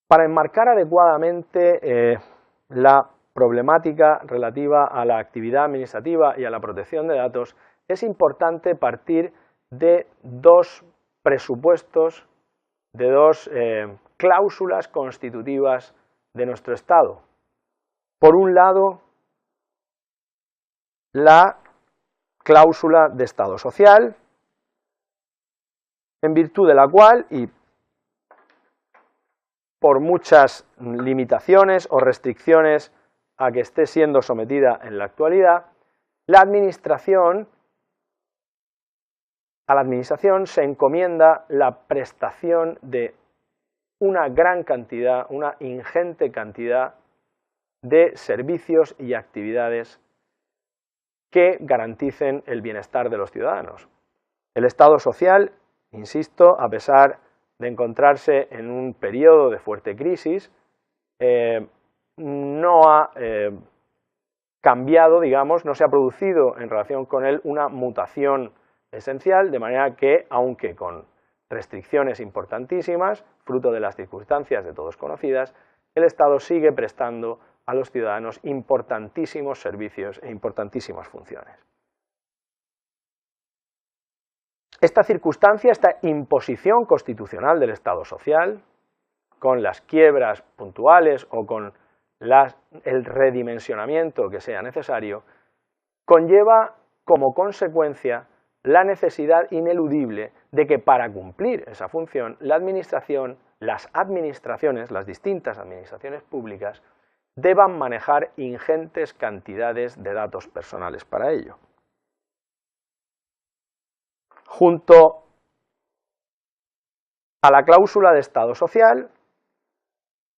Para enmarcar adecuadamente la problemática relativa a la actividad administrativa y a la protección de datos, es importante partir de dos presupuestos, de dos cláusulas constitutivas de nuestro Estado. Por un lado, la cláusula de Estado social, en virtud de la cual, y por muchas limitaciones o restricciones a que esté siendo sometida en la actualidad, a la administración se encomienda la prestación de una gran cantidad, una ingente cantidad de servicios y actividades que garanticen el bienestar de los ciudadanos. El Estado social, insisto, a pesar de encontrarse en un periodo de fuerte crisis, no ha cambiado, digamos, no se ha producido en relación con él una mutación esencial, de manera que, aunque con restricciones importantísimas, fruto de las circunstancias de todos conocidas, el Estado sigue prestando a los ciudadanos importantísimos servicios e importantísimas funciones. Esta circunstancia, esta imposición constitucional del Estado social, con las quiebras puntuales o con el redimensionamiento que sea necesario, conlleva como consecuencia la necesidad ineludible de que para cumplir esa función la administración, las distintas administraciones públicas, deban manejar ingentes cantidades de datos personales para ello. Junto a la cláusula de Estado social,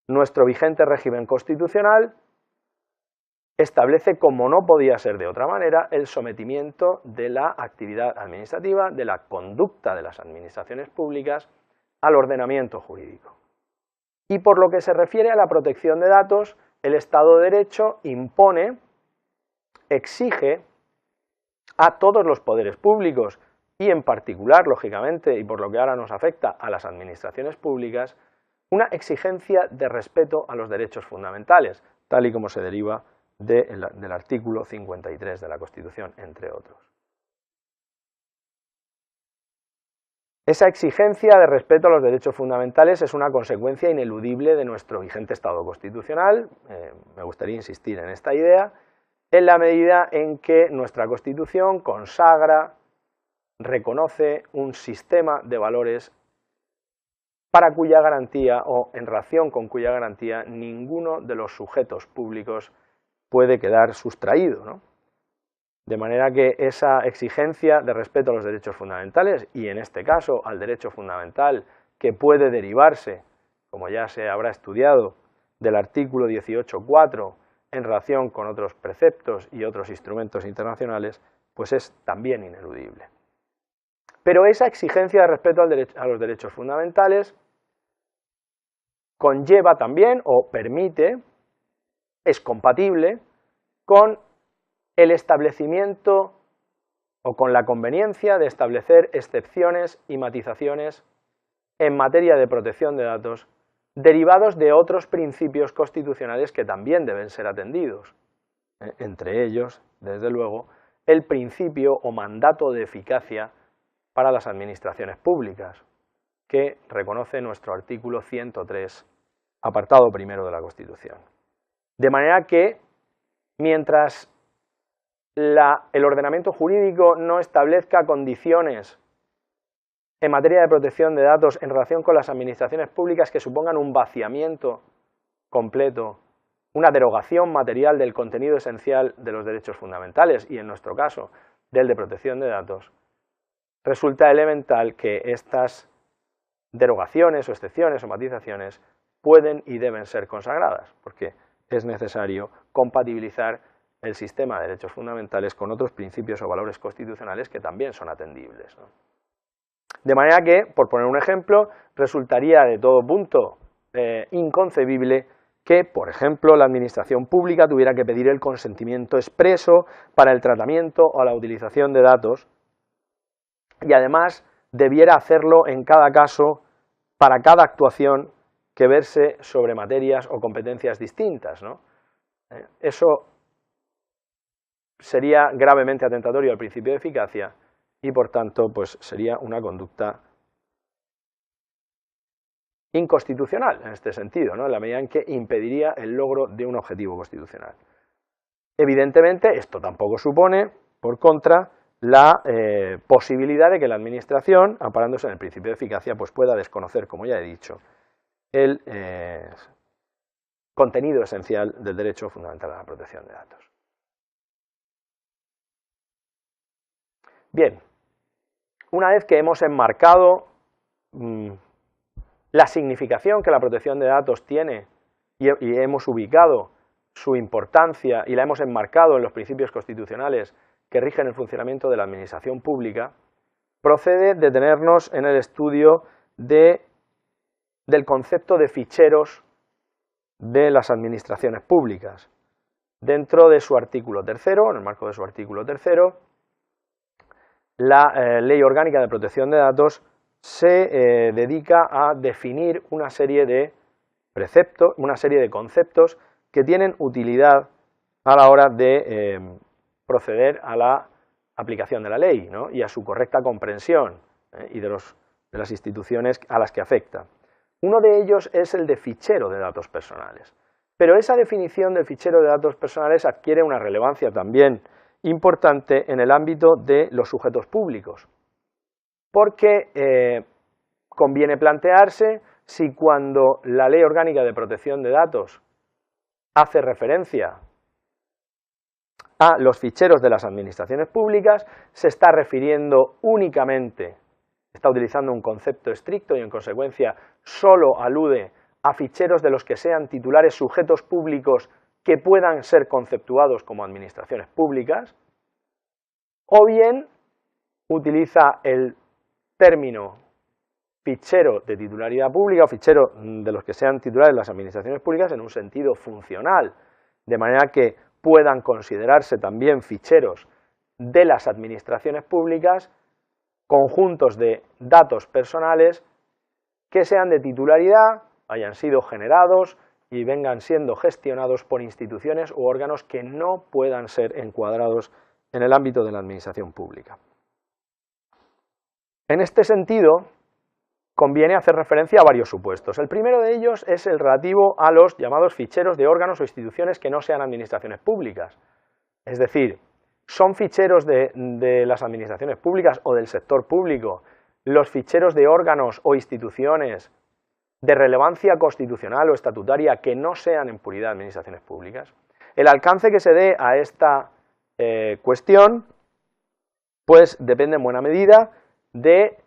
nuestro vigente régimen constitucional establece, como no podía ser de otra manera, el sometimiento de la actividad administrativa, de la conducta de las administraciones públicas, al ordenamiento jurídico. Y por lo que se refiere a la protección de datos, el Estado de Derecho impone, exige a todos los poderes públicos, y en particular, lógicamente, y por lo que ahora nos afecta a las administraciones públicas, una exigencia de respeto a los derechos fundamentales, tal y como se deriva del artículo 53 de la Constitución, entre otros. Esa exigencia de respeto a los derechos fundamentales es una consecuencia ineludible de nuestro vigente Estado constitucional, me gustaría insistir en esta idea, en la medida en que nuestra Constitución consagra, reconoce un sistema de valores para cuya garantía o en relación con cuya garantía ninguno de los sujetos públicos puede quedar sustraído, ¿no? De manera que esa exigencia de respeto a los derechos fundamentales, y en este caso al derecho fundamental que puede derivarse, como ya se habrá estudiado, del artículo 18.4 en relación con otros preceptos y otros instrumentos internacionales, pues es también ineludible. Pero esa exigencia de respeto a los derechos fundamentales conlleva también, o permite, es compatible con el establecimiento o con la conveniencia de establecer excepciones y matizaciones en materia de protección de datos derivados de otros principios constitucionales que también deben ser atendidos. Entre ellos, desde luego, el principio o mandato de eficacia para las administraciones públicas, que reconoce nuestro artículo 103, apartado primero de la Constitución. De manera que, mientras el ordenamiento jurídico no establezca condiciones en materia de protección de datos en relación con las administraciones públicas que supongan un vaciamiento completo, una derogación material del contenido esencial de los derechos fundamentales y, en nuestro caso, del de protección de datos, resulta elemental que estas derogaciones o excepciones o matizaciones pueden y deben ser consagradas, porque es necesario compatibilizar el sistema de derechos fundamentales con otros principios o valores constitucionales que también son atendibles, ¿no? De manera que, por poner un ejemplo, resultaría de todo punto inconcebible que, por ejemplo, la administración pública tuviera que pedir el consentimiento expreso para el tratamiento o la utilización de datos y además debiera hacerlo en cada caso, para cada actuación, que verse sobre materias o competencias distintas, ¿no? Eso sería gravemente atentatorio al principio de eficacia y, por tanto, pues sería una conducta inconstitucional en este sentido, ¿no? En la medida en que impediría el logro de un objetivo constitucional. Evidentemente, esto tampoco supone, por contra, la posibilidad de que la Administración, amparándose en el principio de eficacia, pues pueda desconocer, como ya he dicho, el contenido esencial del derecho fundamental a la protección de datos. Bien, una vez que hemos enmarcado la significación que la protección de datos tiene y hemos ubicado su importancia y la hemos enmarcado en los principios constitucionales que rigen el funcionamiento de la administración pública, procede detenernos en el estudio del concepto de ficheros de las administraciones públicas. Dentro de su artículo 3º, en el marco de su artículo 3º, la Ley Orgánica de Protección de Datos se dedica a definir una serie de preceptos, una serie de conceptos que tienen utilidad a la hora de proceder a la aplicación de la ley, ¿no? Y a su correcta comprensión y de las instituciones a las que afecta. Uno de ellos es el de fichero de datos personales, pero esa definición del fichero de datos personales adquiere una relevancia también importante en el ámbito de los sujetos públicos, porque conviene plantearse si cuando la Ley Orgánica de Protección de Datos hace referencia a los ficheros de las administraciones públicas, se está refiriendo únicamente, está utilizando un concepto estricto y en consecuencia solo alude a ficheros de los que sean titulares sujetos públicos que puedan ser conceptuados como administraciones públicas, o bien utiliza el término fichero de titularidad pública o fichero de los que sean titulares de las administraciones públicas en un sentido funcional, de manera que puedan considerarse también ficheros de las administraciones públicas conjuntos de datos personales que sean de titularidad, hayan sido generados y vengan siendo gestionados por instituciones u órganos que no puedan ser encuadrados en el ámbito de la administración pública. En este sentido, conviene hacer referencia a varios supuestos. El primero de ellos es el relativo a los llamados ficheros de órganos o instituciones que no sean administraciones públicas. Es decir, son ficheros de las administraciones públicas o del sector público los ficheros de órganos o instituciones de relevancia constitucional o estatutaria que no sean en puridad administraciones públicas. El alcance que se dé a esta cuestión, pues depende en buena medida de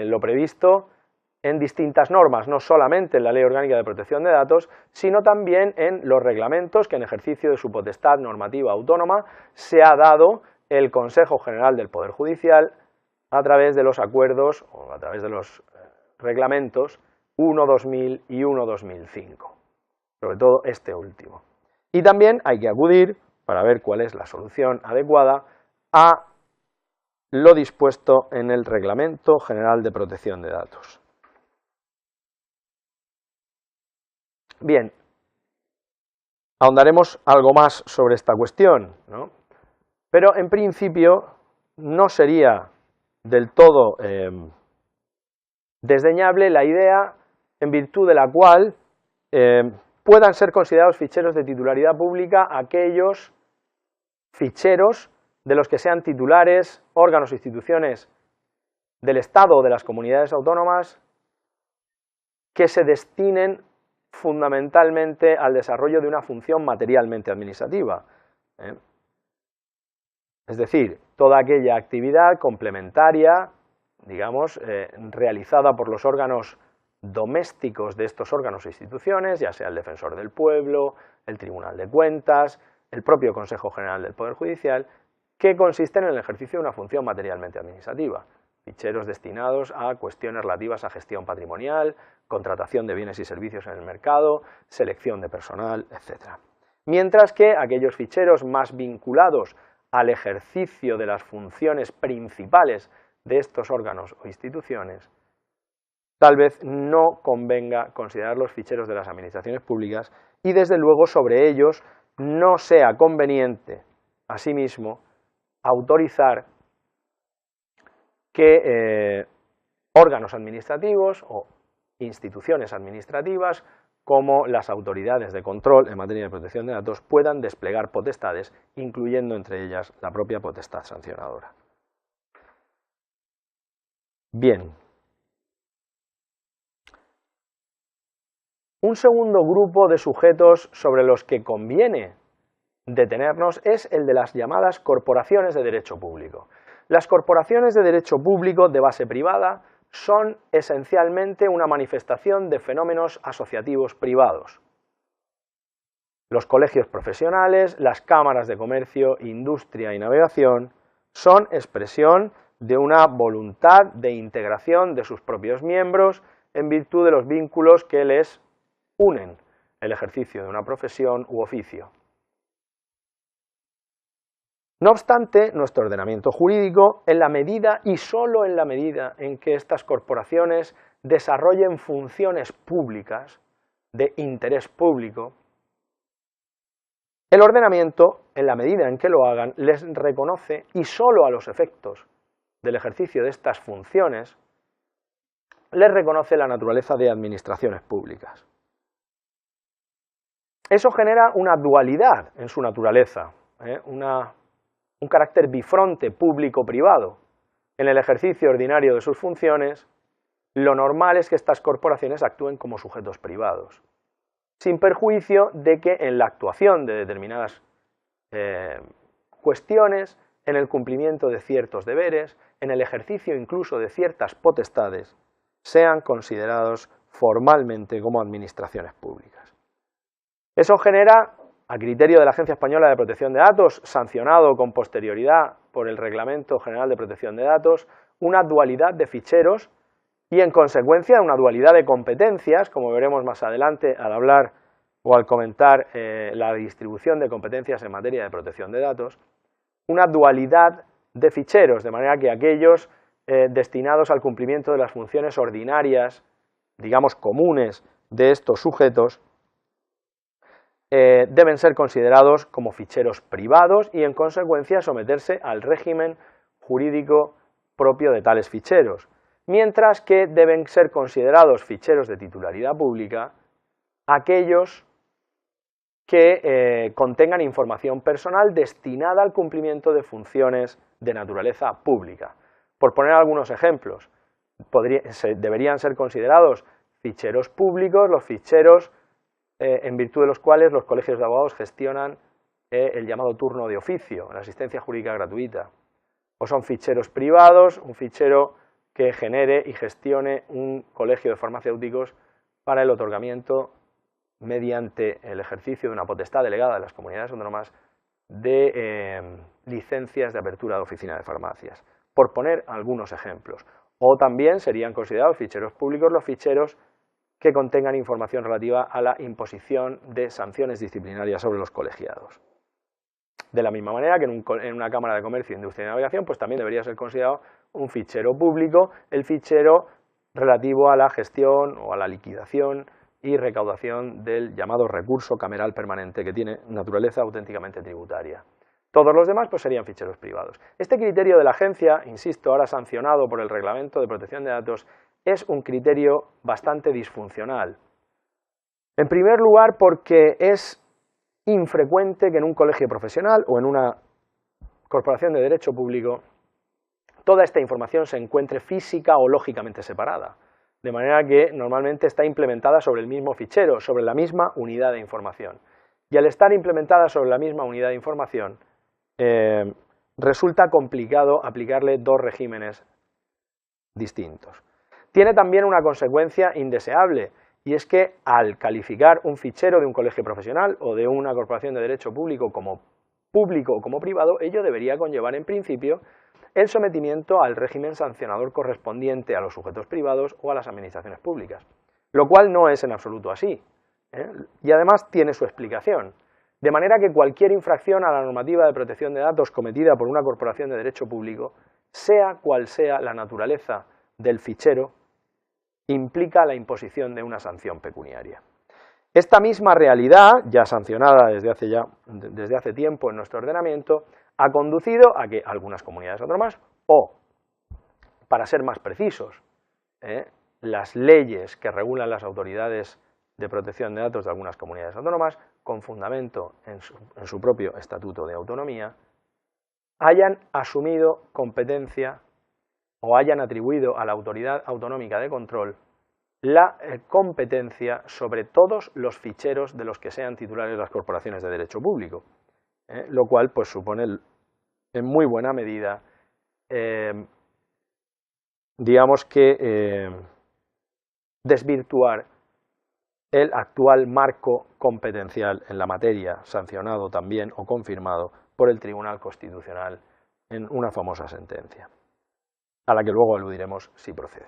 lo previsto en distintas normas, no solamente en la Ley Orgánica de Protección de Datos, sino también en los reglamentos que en ejercicio de su potestad normativa autónoma se ha dado el Consejo General del Poder Judicial a través de los acuerdos o a través de los reglamentos 1-2000 y 1-2005, sobre todo este último. Y también hay que acudir, para ver cuál es la solución adecuada, a lo dispuesto en el Reglamento General de Protección de Datos. Bien, ahondaremos algo más sobre esta cuestión, ¿no? Pero en principio no sería del todo desdeñable la idea en virtud de la cual puedan ser considerados ficheros de titularidad pública aquellos ficheros de los que sean titulares órganos o instituciones del Estado o de las comunidades autónomas que se destinen fundamentalmente al desarrollo de una función materialmente administrativa. Es decir, toda aquella actividad complementaria, digamos, realizada por los órganos domésticos de estos órganos e instituciones, ya sea el Defensor del Pueblo, el Tribunal de Cuentas, el propio Consejo General del Poder Judicial, que consisten en el ejercicio de una función materialmente administrativa. Ficheros destinados a cuestiones relativas a gestión patrimonial, contratación de bienes y servicios en el mercado, selección de personal, etc. Mientras que aquellos ficheros más vinculados al ejercicio de las funciones principales de estos órganos o instituciones tal vez no convenga considerar los ficheros de las administraciones públicas y desde luego sobre ellos no sea conveniente, asimismo, autorizar que órganos administrativos o instituciones administrativas como las autoridades de control en materia de protección de datos puedan desplegar potestades, incluyendo entre ellas la propia potestad sancionadora. Bien. Un segundo grupo de sujetos sobre los que conviene detenernos es el de las llamadas corporaciones de derecho público. Las corporaciones de derecho público de base privada son esencialmente una manifestación de fenómenos asociativos privados. Los colegios profesionales, las cámaras de comercio, industria y navegación son expresión de una voluntad de integración de sus propios miembros en virtud de los vínculos que les unen, el ejercicio de una profesión u oficio. No obstante, nuestro ordenamiento jurídico, en la medida y solo en la medida en que estas corporaciones desarrollen funciones públicas de interés público, el ordenamiento, en la medida en que lo hagan, les reconoce, y solo a los efectos del ejercicio de estas funciones, les reconoce la naturaleza de administraciones públicas. Eso genera una dualidad en su naturaleza, un carácter bifronte público-privado. En el ejercicio ordinario de sus funciones, lo normal es que estas corporaciones actúen como sujetos privados, sin perjuicio de que en la actuación de determinadas cuestiones, en el cumplimiento de ciertos deberes, en el ejercicio incluso de ciertas potestades, sean considerados formalmente como administraciones públicas. Eso genera, a criterio de la Agencia Española de Protección de Datos, sancionado con posterioridad por el Reglamento General de Protección de Datos, una dualidad de ficheros y, en consecuencia, una dualidad de competencias, como veremos más adelante al hablar o al comentar la distribución de competencias en materia de protección de datos, una dualidad de ficheros, de manera que aquellos destinados al cumplimiento de las funciones ordinarias, digamos comunes, de estos sujetos, deben ser considerados como ficheros privados y, en consecuencia, someterse al régimen jurídico propio de tales ficheros, mientras que deben ser considerados ficheros de titularidad pública aquellos que contengan información personal destinada al cumplimiento de funciones de naturaleza pública. Por poner algunos ejemplos, deberían ser considerados ficheros públicos los ficheros en virtud de los cuales los colegios de abogados gestionan el llamado turno de oficio, la asistencia jurídica gratuita. O son ficheros privados, un fichero que genere y gestione un colegio de farmacéuticos para el otorgamiento, mediante el ejercicio de una potestad delegada de las comunidades autónomas, de licencias de apertura de oficina de farmacias, por poner algunos ejemplos. O también serían considerados ficheros públicos los ficheros que contengan información relativa a la imposición de sanciones disciplinarias sobre los colegiados. De la misma manera que en una Cámara de Comercio, Industria y Navegación, pues también debería ser considerado un fichero público el fichero relativo a la gestión o a la liquidación y recaudación del llamado recurso cameral permanente, que tiene naturaleza auténticamente tributaria. Todos los demás pues serían ficheros privados. Este criterio de la agencia, insisto, ahora sancionado por el Reglamento de Protección de Datos, es un criterio bastante disfuncional. En primer lugar, porque es infrecuente que en un colegio profesional o en una corporación de derecho público toda esta información se encuentre física o lógicamente separada, de manera que normalmente está implementada sobre el mismo fichero, sobre la misma unidad de información. Y al estar implementada sobre la misma unidad de información, resulta complicado aplicarle dos regímenes distintos. Tiene también una consecuencia indeseable, y es que al calificar un fichero de un colegio profesional o de una corporación de derecho público o como privado, ello debería conllevar en principio el sometimiento al régimen sancionador correspondiente a los sujetos privados o a las administraciones públicas, lo cual no es en absoluto así, y además tiene su explicación. De manera que cualquier infracción a la normativa de protección de datos cometida por una corporación de derecho público, sea cual sea la naturaleza del fichero, implica la imposición de una sanción pecuniaria. Esta misma realidad, ya sancionada desde hace tiempo en nuestro ordenamiento, ha conducido a que algunas comunidades autónomas, o, para ser más precisos, las leyes que regulan las autoridades de protección de datos de algunas comunidades autónomas, con fundamento en su propio Estatuto de Autonomía, hayan asumido competencia o hayan atribuido a la Autoridad Autonómica de Control la competencia sobre todos los ficheros de los que sean titulares las corporaciones de derecho público, lo cual pues supone en muy buena medida, digamos que desvirtuar el actual marco competencial en la materia, sancionado también o confirmado por el Tribunal Constitucional en una famosa sentencia, a la que luego aludiremos si procede.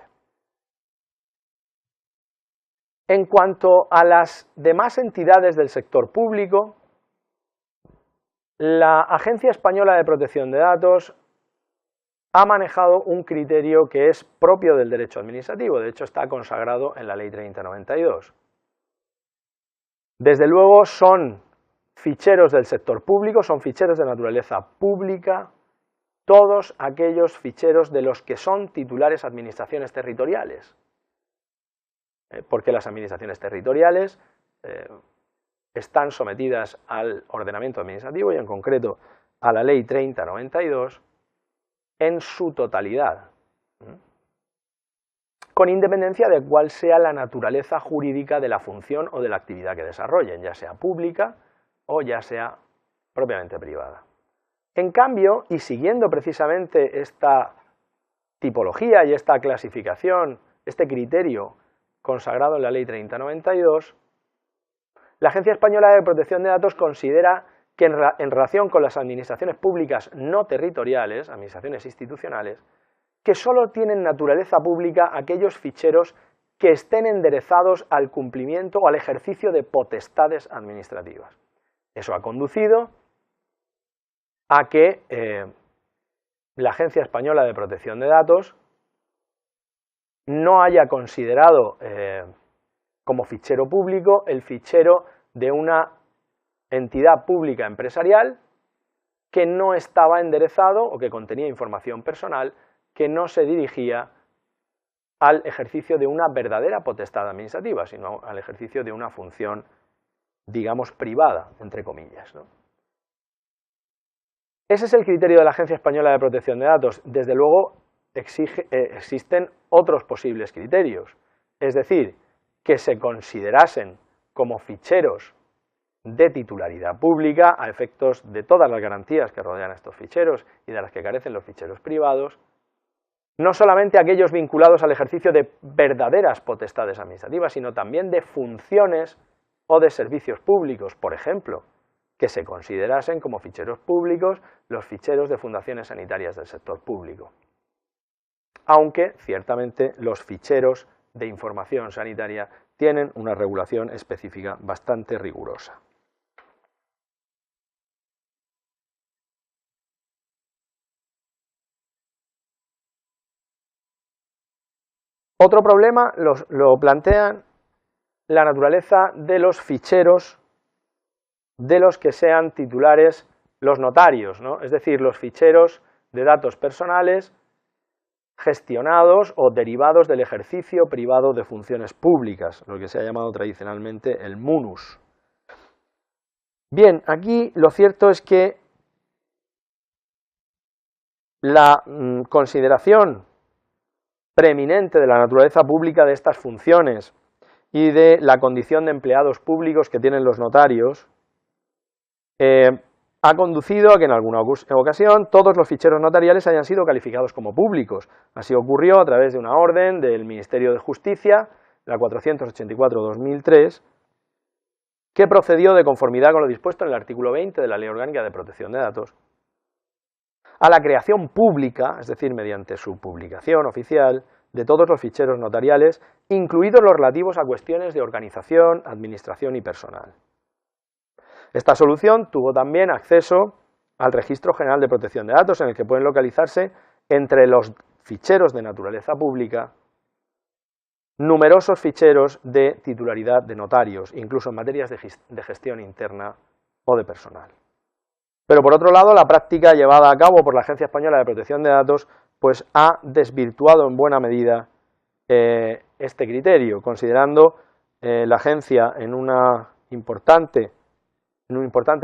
En cuanto a las demás entidades del sector público, la Agencia Española de Protección de Datos ha manejado un criterio que es propio del derecho administrativo, de hecho está consagrado en la Ley 3092. Desde luego son ficheros del sector público, son ficheros de naturaleza pública, todos aquellos ficheros de los que son titulares administraciones territoriales, porque las administraciones territoriales están sometidas al ordenamiento administrativo y en concreto a la Ley 3092 en su totalidad, con independencia de cuál sea la naturaleza jurídica de la función o de la actividad que desarrollen, ya sea pública o ya sea propiamente privada. En cambio, y siguiendo precisamente esta tipología y esta clasificación, este criterio consagrado en la Ley 3092, la Agencia Española de Protección de Datos considera que en relación con las administraciones públicas no territoriales, administraciones institucionales, que solo tienen naturaleza pública aquellos ficheros que estén enderezados al cumplimiento o al ejercicio de potestades administrativas. Eso ha conducido a que la Agencia Española de Protección de Datos no haya considerado como fichero público el fichero de una entidad pública empresarial que no estaba enderezado o que contenía información personal que no se dirigía al ejercicio de una verdadera potestad administrativa, sino al ejercicio de una función, digamos, privada, entre comillas, ¿no? Ese es el criterio de la Agencia Española de Protección de Datos. Desde luego, existen otros posibles criterios, es decir, que se considerasen como ficheros de titularidad pública a efectos de todas las garantías que rodean a estos ficheros y de las que carecen los ficheros privados, no solamente aquellos vinculados al ejercicio de verdaderas potestades administrativas, sino también de funciones o de servicios públicos, por ejemplo, que se considerasen como ficheros públicos los ficheros de fundaciones sanitarias del sector público. Aunque, ciertamente, los ficheros de información sanitaria tienen una regulación específica bastante rigurosa. Otro problema lo plantean la naturaleza de los ficheros de los que sean titulares los notarios, ¿no? Es decir, los ficheros de datos personales gestionados o derivados del ejercicio privado de funciones públicas, lo que se ha llamado tradicionalmente el munus. Bien, aquí lo cierto es que la consideración preeminente de la naturaleza pública de estas funciones y de la condición de empleados públicos que tienen los notarios ha conducido a que en alguna ocasión todos los ficheros notariales hayan sido calificados como públicos. Así ocurrió a través de una orden del Ministerio de Justicia, la 484/2003, que procedió de conformidad con lo dispuesto en el artículo 20 de la Ley Orgánica de Protección de Datos, a la creación pública, es decir, mediante su publicación oficial, de todos los ficheros notariales, incluidos los relativos a cuestiones de organización, administración y personal. Esta solución tuvo también acceso al Registro General de Protección de Datos, en el que pueden localizarse entre los ficheros de naturaleza pública numerosos ficheros de titularidad de notarios, incluso en materias de gestión interna o de personal. Pero por otro lado, la práctica llevada a cabo por la Agencia Española de Protección de Datos pues ha desvirtuado en buena medida este criterio, considerando la agencia en un importante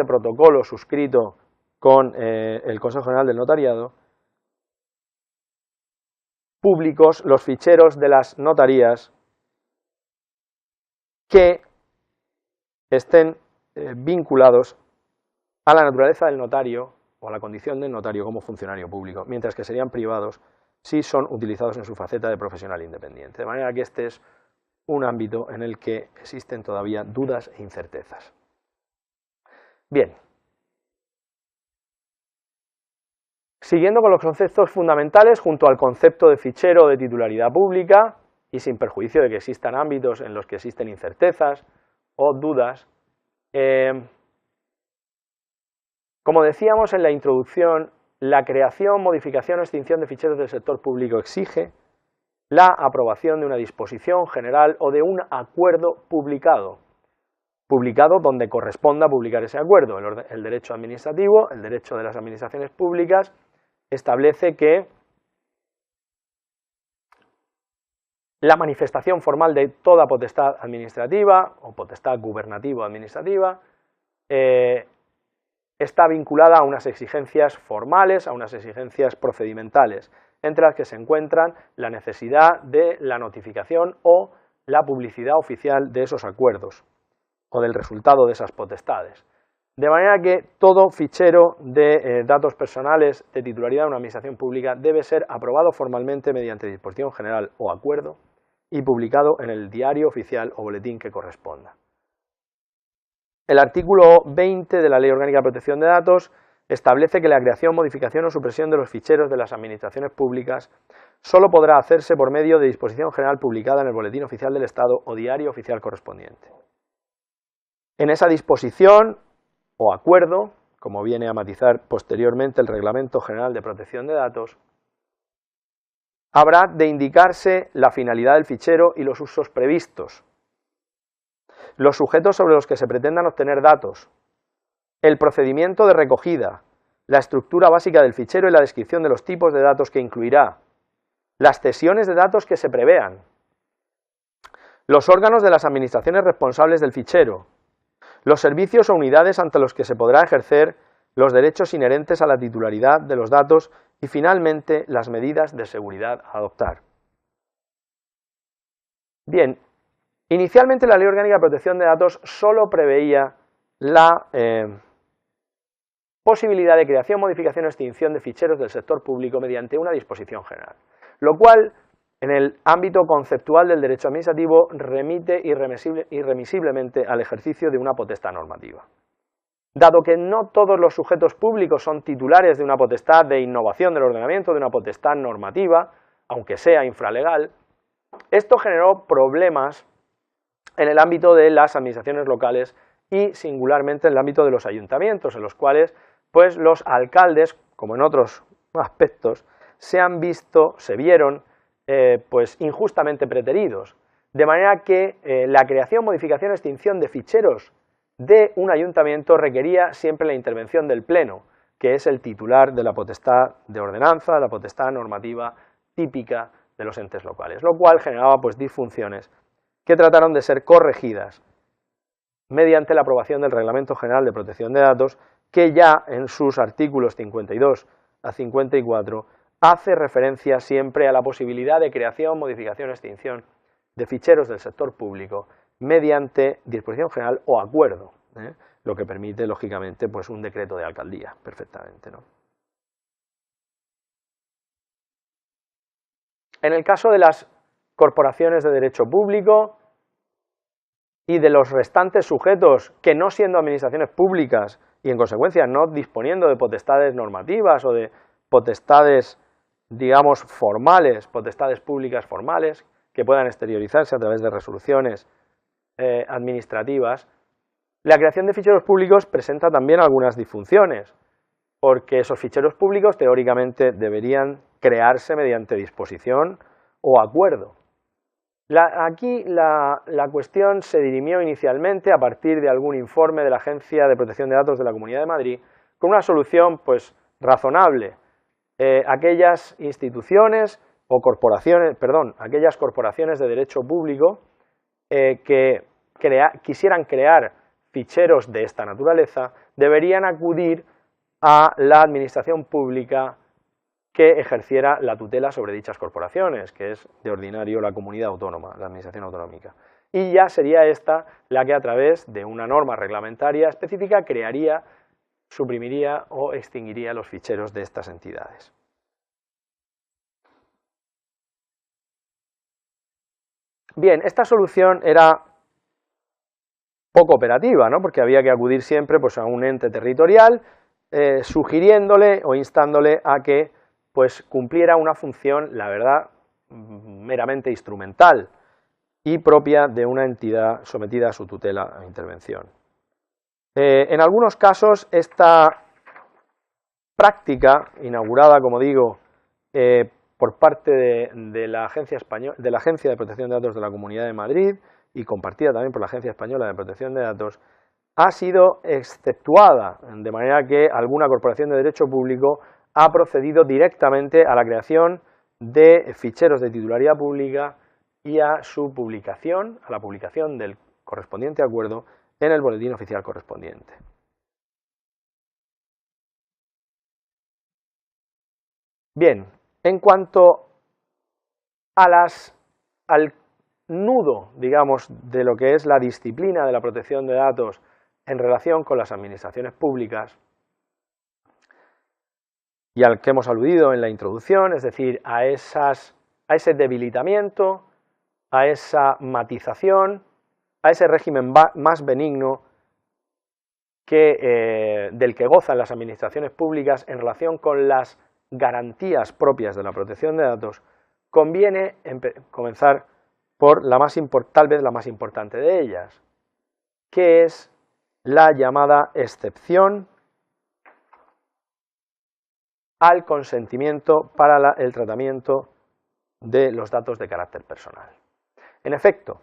protocolo suscrito con el Consejo General del Notariado, públicos los ficheros de las notarías que estén vinculados a la naturaleza del notario o a la condición del notario como funcionario público, mientras que serían privados si son utilizados en su faceta de profesional independiente. De manera que este es un ámbito en el que existen todavía dudas e incertezas. Bien. Siguiendo con los conceptos fundamentales, junto al concepto de fichero de titularidad pública, y sin perjuicio de que existan ámbitos en los que existen incertezas o dudas, como decíamos en la introducción, la creación, modificación o extinción de ficheros del sector público exige la aprobación de una disposición general o de un acuerdo publicado donde corresponda publicar ese acuerdo. El derecho administrativo, el derecho de las administraciones públicas, establece que la manifestación formal de toda potestad administrativa o potestad gubernativo-administrativa está vinculada a unas exigencias formales, a unas exigencias procedimentales, entre las que se encuentran la necesidad de la notificación o la publicidad oficial de esos acuerdos o del resultado de esas potestades. De manera que todo fichero de datos personales de titularidad de una administración pública debe ser aprobado formalmente mediante disposición general o acuerdo y publicado en el diario oficial o boletín que corresponda. El artículo 20 de la Ley Orgánica de Protección de Datos establece que la creación, modificación o supresión de los ficheros de las administraciones públicas solo podrá hacerse por medio de disposición general publicada en el Boletín Oficial del Estado o diario oficial correspondiente. En esa disposición o acuerdo, como viene a matizar posteriormente el Reglamento General de Protección de Datos, habrá de indicarse la finalidad del fichero y los usos previstos, los sujetos sobre los que se pretendan obtener datos, el procedimiento de recogida, la estructura básica del fichero y la descripción de los tipos de datos que incluirá, las cesiones de datos que se prevean, los órganos de las administraciones responsables del fichero, los servicios o unidades ante los que se podrá ejercer los derechos inherentes a la titularidad de los datos y, finalmente, las medidas de seguridad a adoptar. Bien, inicialmente la Ley Orgánica de Protección de Datos solo preveía la posibilidad de creación, modificación o extinción de ficheros del sector público mediante una disposición general, lo cual, en el ámbito conceptual del derecho administrativo, remite irremisiblemente al ejercicio de una potestad normativa. Dado que no todos los sujetos públicos son titulares de una potestad de innovación del ordenamiento, de una potestad normativa, aunque sea infralegal, esto generó problemas en el ámbito de las administraciones locales y singularmente en el ámbito de los ayuntamientos, en los cuales pues los alcaldes, como en otros aspectos, se vieron pues injustamente preteridos, de manera que la creación, modificación o extinción de ficheros de un ayuntamiento requería siempre la intervención del Pleno, que es el titular de la potestad de ordenanza, la potestad normativa típica de los entes locales, lo cual generaba pues disfunciones que trataron de ser corregidas mediante la aprobación del Reglamento General de Protección de Datos, que ya en sus artículos 52 a 54 hace referencia siempre a la posibilidad de creación, modificación o extinción de ficheros del sector público mediante disposición general o acuerdo, lo que permite, lógicamente, pues un decreto de alcaldía, perfectamente, ¿no? En el caso de las corporaciones de derecho público y de los restantes sujetos que, no siendo administraciones públicas y en consecuencia no disponiendo de potestades normativas o de potestades, digamos, formales, potestades públicas formales, que puedan exteriorizarse a través de resoluciones administrativas, la creación de ficheros públicos presenta también algunas disfunciones, porque esos ficheros públicos teóricamente deberían crearse mediante disposición o acuerdo. Aquí la cuestión se dirimió inicialmente a partir de algún informe de la Agencia de Protección de Datos de la Comunidad de Madrid, con una solución pues razonable. Aquellas instituciones o corporaciones, aquellas corporaciones de derecho público que quisieran crear ficheros de esta naturaleza deberían acudir a la administración pública que ejerciera la tutela sobre dichas corporaciones, que es de ordinario la comunidad autónoma, la administración autonómica. Y ya sería esta la que a través de una norma reglamentaria específica crearía, suprimiría o extinguiría los ficheros de estas entidades. Bien, esta solución era poco operativa, ¿no? Porque había que acudir siempre pues, a un ente territorial, sugiriéndole o instándole a que pues cumpliera una función, la verdad, meramente instrumental y propia de una entidad sometida a su tutela e intervención. En algunos casos, esta práctica, inaugurada, como digo, por parte de la Agencia de Protección de Datos de la Comunidad de Madrid y compartida también por la Agencia Española de Protección de Datos, ha sido exceptuada, de manera que alguna corporación de derecho público ha procedido directamente a la creación de ficheros de titularidad pública y a su publicación, a la publicación del correspondiente acuerdo en el boletín oficial correspondiente. Bien, en cuanto a al nudo, digamos, de lo que es la disciplina de la protección de datos en relación con las administraciones públicas, y al que hemos aludido en la introducción, es decir, a ese debilitamiento, a esa matización, a ese régimen más benigno del que gozan las administraciones públicas en relación con las garantías propias de la protección de datos, conviene comenzar por tal vez la más importante de ellas, que es la llamada excepción al consentimiento para el tratamiento de los datos de carácter personal. En efecto,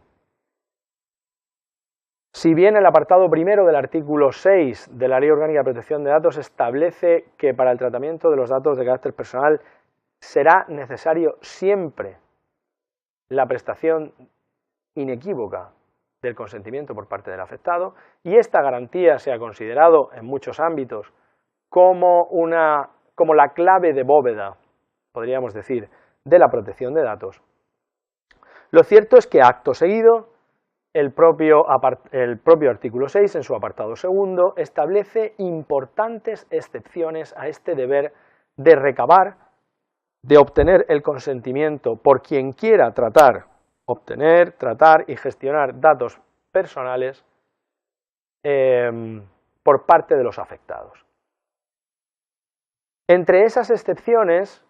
si bien el apartado primero del artículo 6 de la Ley Orgánica de Protección de Datos establece que para el tratamiento de los datos de carácter personal será necesario siempre la prestación inequívoca del consentimiento por parte del afectado, y esta garantía se ha considerado en muchos ámbitos como la clave de bóveda, podríamos decir, de la protección de datos. Lo cierto es que acto seguido el propio artículo 6, en su apartado segundo, establece importantes excepciones a este deber de recabar, de obtener el consentimiento por quien quiera obtener, tratar y gestionar datos personales por parte de los afectados. Entre esas excepciones,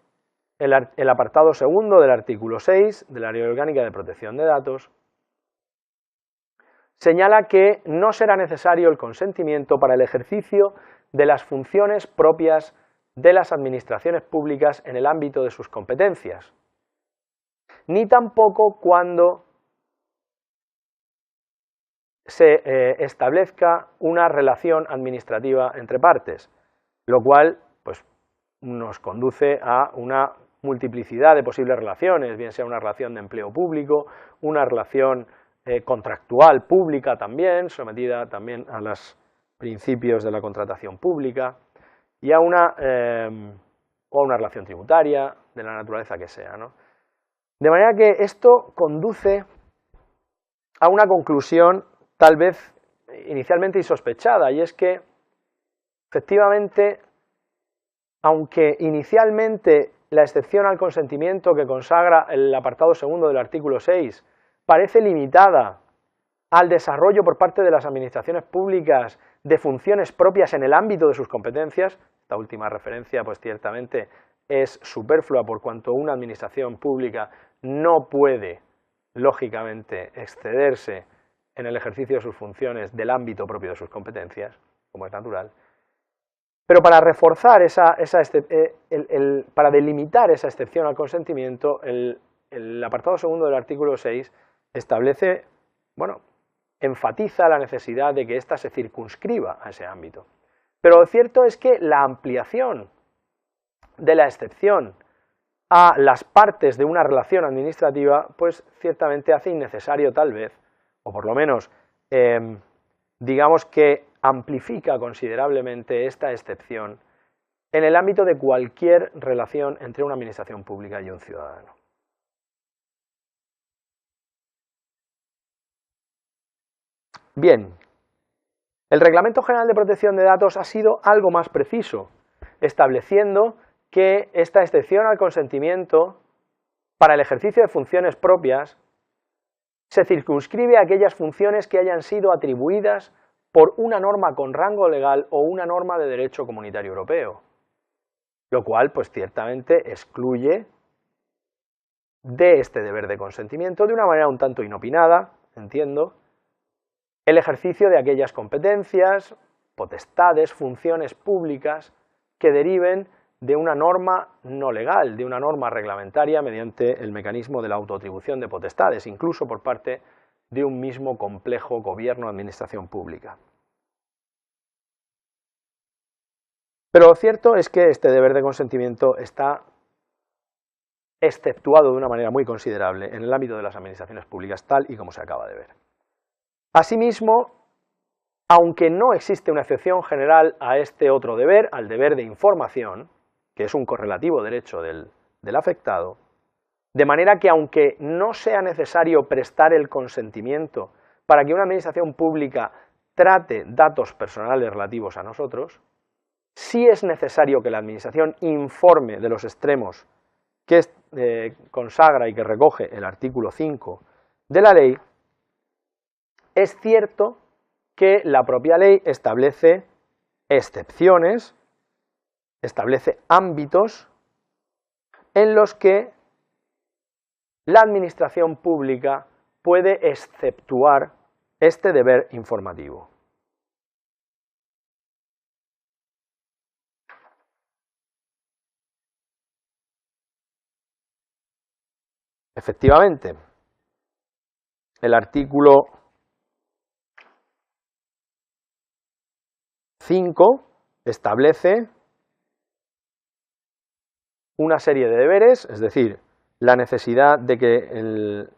el apartado segundo del artículo 6 de la Ley Orgánica de Protección de Datos señala que no será necesario el consentimiento para el ejercicio de las funciones propias de las administraciones públicas en el ámbito de sus competencias, ni tampoco cuando se establezca una relación administrativa entre partes, lo cual pues, nos conduce a una multiplicidad de posibles relaciones, bien sea una relación de empleo público, una relación contractual pública también, sometida también a los principios de la contratación pública, y a una relación tributaria, de la naturaleza que sea, ¿no? De manera que esto conduce a una conclusión tal vez inicialmente insospechada, y es que efectivamente, aunque inicialmente la excepción al consentimiento que consagra el apartado segundo del artículo 6 parece limitada al desarrollo por parte de las administraciones públicas de funciones propias en el ámbito de sus competencias, esta última referencia pues ciertamente es superflua por cuanto una administración pública no puede, lógicamente, excederse en el ejercicio de sus funciones del ámbito propio de sus competencias, como es natural. Pero para reforzar para delimitar esa excepción al consentimiento, el el apartado segundo del artículo 6 establece, bueno, enfatiza la necesidad de que ésta se circunscriba a ese ámbito. Pero lo cierto es que la ampliación de la excepción a las partes de una relación administrativa, pues ciertamente hace innecesario tal vez, o por lo menos digamos que amplifica considerablemente esta excepción en el ámbito de cualquier relación entre una administración pública y un ciudadano. Bien, el Reglamento General de Protección de Datos ha sido algo más preciso, estableciendo que esta excepción al consentimiento para el ejercicio de funciones propias se circunscribe a aquellas funciones que hayan sido atribuidas por una norma con rango legal o una norma de derecho comunitario europeo, lo cual pues ciertamente excluye de este deber de consentimiento de una manera un tanto inopinada, entiendo, el ejercicio de aquellas competencias, potestades, funciones públicas que deriven de una norma no legal, de una norma reglamentaria mediante el mecanismo de la autoatribución de potestades, incluso por parte de un mismo complejo gobierno-administración pública. Pero lo cierto es que este deber de consentimiento está exceptuado de una manera muy considerable en el ámbito de las administraciones públicas, tal y como se acaba de ver. Asimismo, aunque no existe una excepción general a este otro deber, al deber de información, que es un correlativo derecho del afectado, de manera que aunque no sea necesario prestar el consentimiento para que una administración pública trate datos personales relativos a nosotros, sí es necesario que la administración informe de los extremos que consagra y que recoge el artículo 5 de la ley. Es cierto que la propia ley establece excepciones, establece ámbitos en los que la administración pública puede exceptuar este deber informativo. Efectivamente, el artículo 5 establece una serie de deberes, es decir, la necesidad de que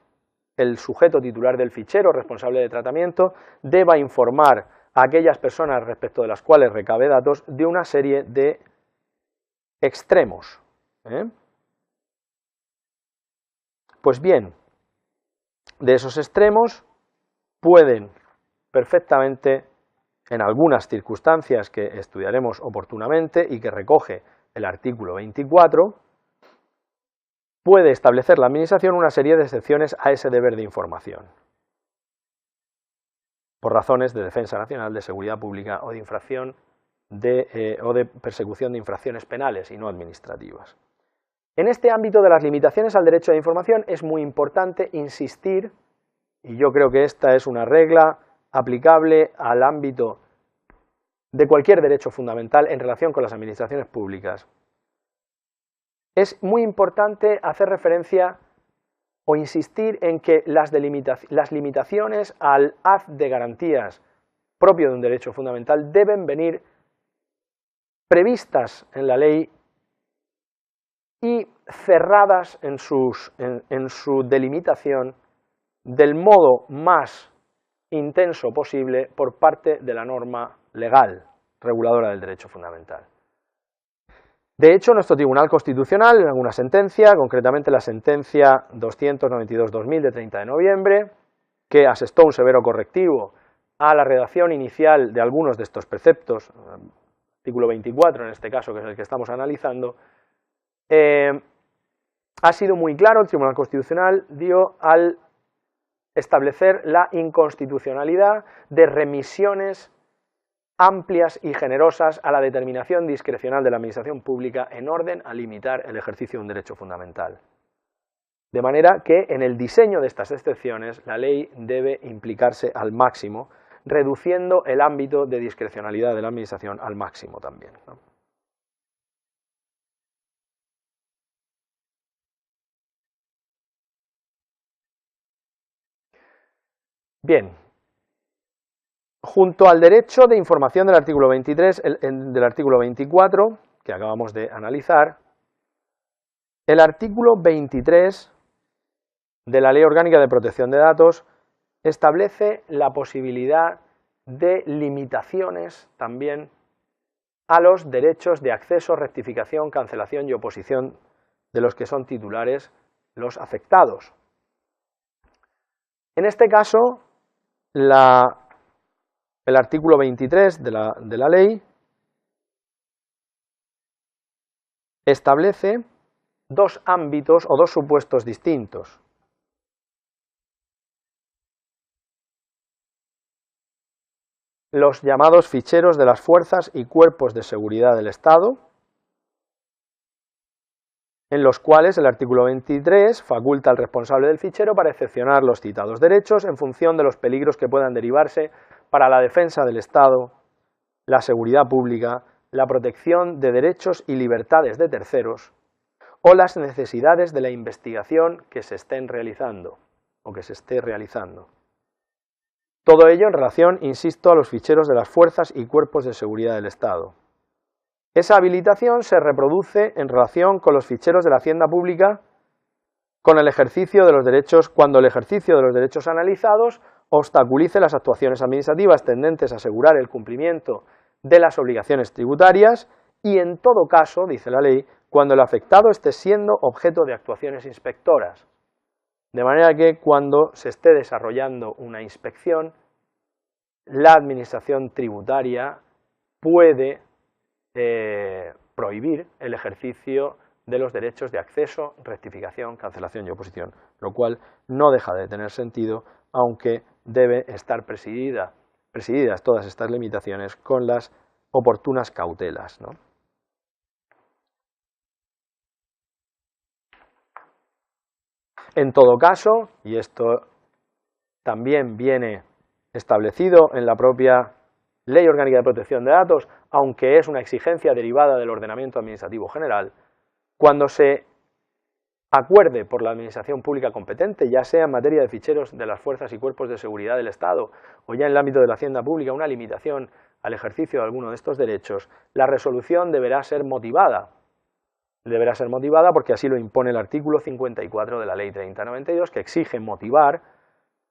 el sujeto titular del fichero responsable de tratamiento deba informar a aquellas personas respecto de las cuales recabe datos de una serie de extremos. Pues bien, de esos extremos pueden perfectamente, en algunas circunstancias que estudiaremos oportunamente y que recoge el artículo 24, puede establecer la Administración una serie de excepciones a ese deber de información, por razones de defensa nacional, de seguridad pública o de infracción o de persecución de infracciones penales y no administrativas. En este ámbito de las limitaciones al derecho de información es muy importante insistir, y yo creo que esta es una regla aplicable al ámbito de cualquier derecho fundamental en relación con las administraciones públicas. Es muy importante hacer referencia o insistir en que las limitaciones al haz de garantías propio de un derecho fundamental deben venir previstas en la ley y cerradas en su delimitación del modo más intenso posible por parte de la norma legal reguladora del derecho fundamental. De hecho, nuestro Tribunal Constitucional, en alguna sentencia, concretamente la sentencia 292/2000 de 30 de noviembre, que asestó un severo correctivo a la redacción inicial de algunos de estos preceptos, artículo 24 en este caso, que es el que estamos analizando, ha sido muy claro. El Tribunal Constitucional dio al establecer la inconstitucionalidad de remisiones amplias y generosas a la determinación discrecional de la administración pública en orden a limitar el ejercicio de un derecho fundamental. De manera que en el diseño de estas excepciones la ley debe implicarse al máximo, reduciendo el ámbito de discrecionalidad de la administración al máximo también, ¿no? Bien, junto al derecho de información del artículo 23, del artículo 24, que acabamos de analizar, el artículo 23 de la Ley Orgánica de Protección de Datos establece la posibilidad de limitaciones también a los derechos de acceso, rectificación, cancelación y oposición de los que son titulares los afectados. En este caso, el artículo 23 de la ley establece dos ámbitos o dos supuestos distintos. Los llamados ficheros de las fuerzas y cuerpos de seguridad del Estado, en los cuales el artículo 23 faculta al responsable del fichero para excepcionar los citados derechos en función de los peligros que puedan derivarse para la defensa del Estado, la seguridad pública, la protección de derechos y libertades de terceros o las necesidades de la investigación que se estén realizando o que se esté realizando. Todo ello en relación, insisto, a los ficheros de las fuerzas y cuerpos de seguridad del Estado. Esa habilitación se reproduce en relación con los ficheros de la Hacienda Pública con el ejercicio de los derechos, cuando el ejercicio de los derechos analizados obstaculice las actuaciones administrativas tendentes a asegurar el cumplimiento de las obligaciones tributarias y, en todo caso, dice la ley, cuando el afectado esté siendo objeto de actuaciones inspectoras. De manera que cuando se esté desarrollando una inspección, la administración tributaria puede prohibir el ejercicio de los derechos de acceso, rectificación, cancelación y oposición, lo cual no deja de tener sentido, aunque debe estar presididas todas estas limitaciones con las oportunas cautelas, ¿no? En todo caso, y esto también viene establecido en la propia Ley Orgánica de Protección de Datos, aunque es una exigencia derivada del ordenamiento administrativo general, cuando se acuerde por la administración pública competente, ya sea en materia de ficheros de las fuerzas y cuerpos de seguridad del Estado o ya en el ámbito de la Hacienda Pública, una limitación al ejercicio de alguno de estos derechos, la resolución deberá ser motivada. Deberá ser motivada porque así lo impone el artículo 54 de la Ley 3092, que exige motivar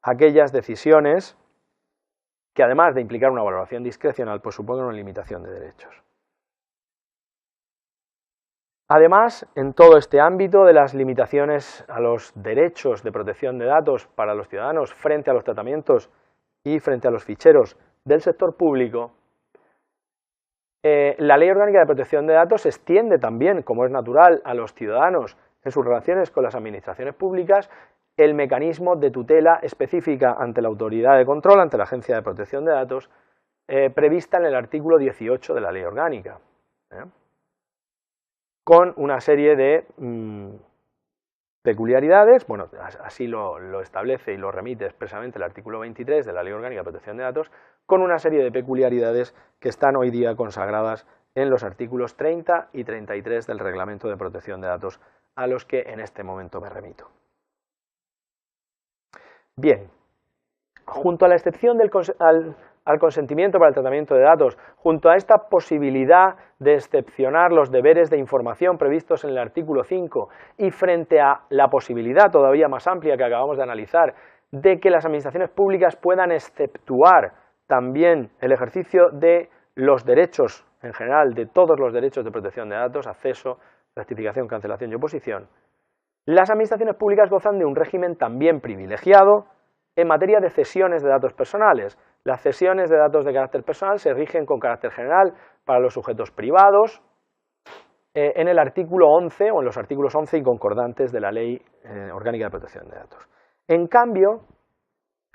aquellas decisiones que, además de implicar una valoración discrecional, pues supongan una limitación de derechos. Además, en todo este ámbito de las limitaciones a los derechos de protección de datos para los ciudadanos frente a los tratamientos y frente a los ficheros del sector público, la Ley Orgánica de Protección de Datos extiende también, como es natural, a los ciudadanos en sus relaciones con las administraciones públicas el mecanismo de tutela específica ante la autoridad de control, ante la Agencia de Protección de Datos, prevista en el artículo 18 de la Ley Orgánica, con una serie de peculiaridades, bueno, así lo establece y lo remite expresamente el artículo 23 de la Ley Orgánica de Protección de Datos, con una serie de peculiaridades que están hoy día consagradas en los artículos 30 y 33 del Reglamento de Protección de Datos, a los que en este momento me remito. Bien, junto a la excepción al consentimiento para el tratamiento de datos, junto a esta posibilidad de excepcionar los deberes de información previstos en el artículo 5 y frente a la posibilidad todavía más amplia que acabamos de analizar de que las administraciones públicas puedan exceptuar también el ejercicio de los derechos en general, de todos los derechos de protección de datos, acceso, rectificación, cancelación y oposición, las administraciones públicas gozan de un régimen también privilegiado en materia de cesiones de datos personales. Las cesiones de datos de carácter personal se rigen con carácter general para los sujetos privados en el artículo 11 o en los artículos 11 y concordantes de la Ley Orgánica de Protección de Datos. En cambio,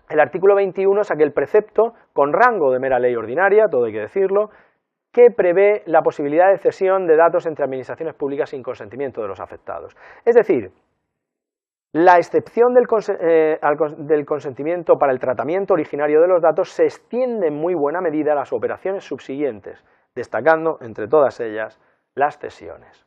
el artículo 21 es aquel precepto con rango de mera ley ordinaria, todo hay que decirlo, que prevé la posibilidad de cesión de datos entre administraciones públicas sin consentimiento de los afectados. Es decir, la excepción del consentimiento para el tratamiento originario de los datos se extiende en muy buena medida a las operaciones subsiguientes, destacando entre todas ellas las cesiones.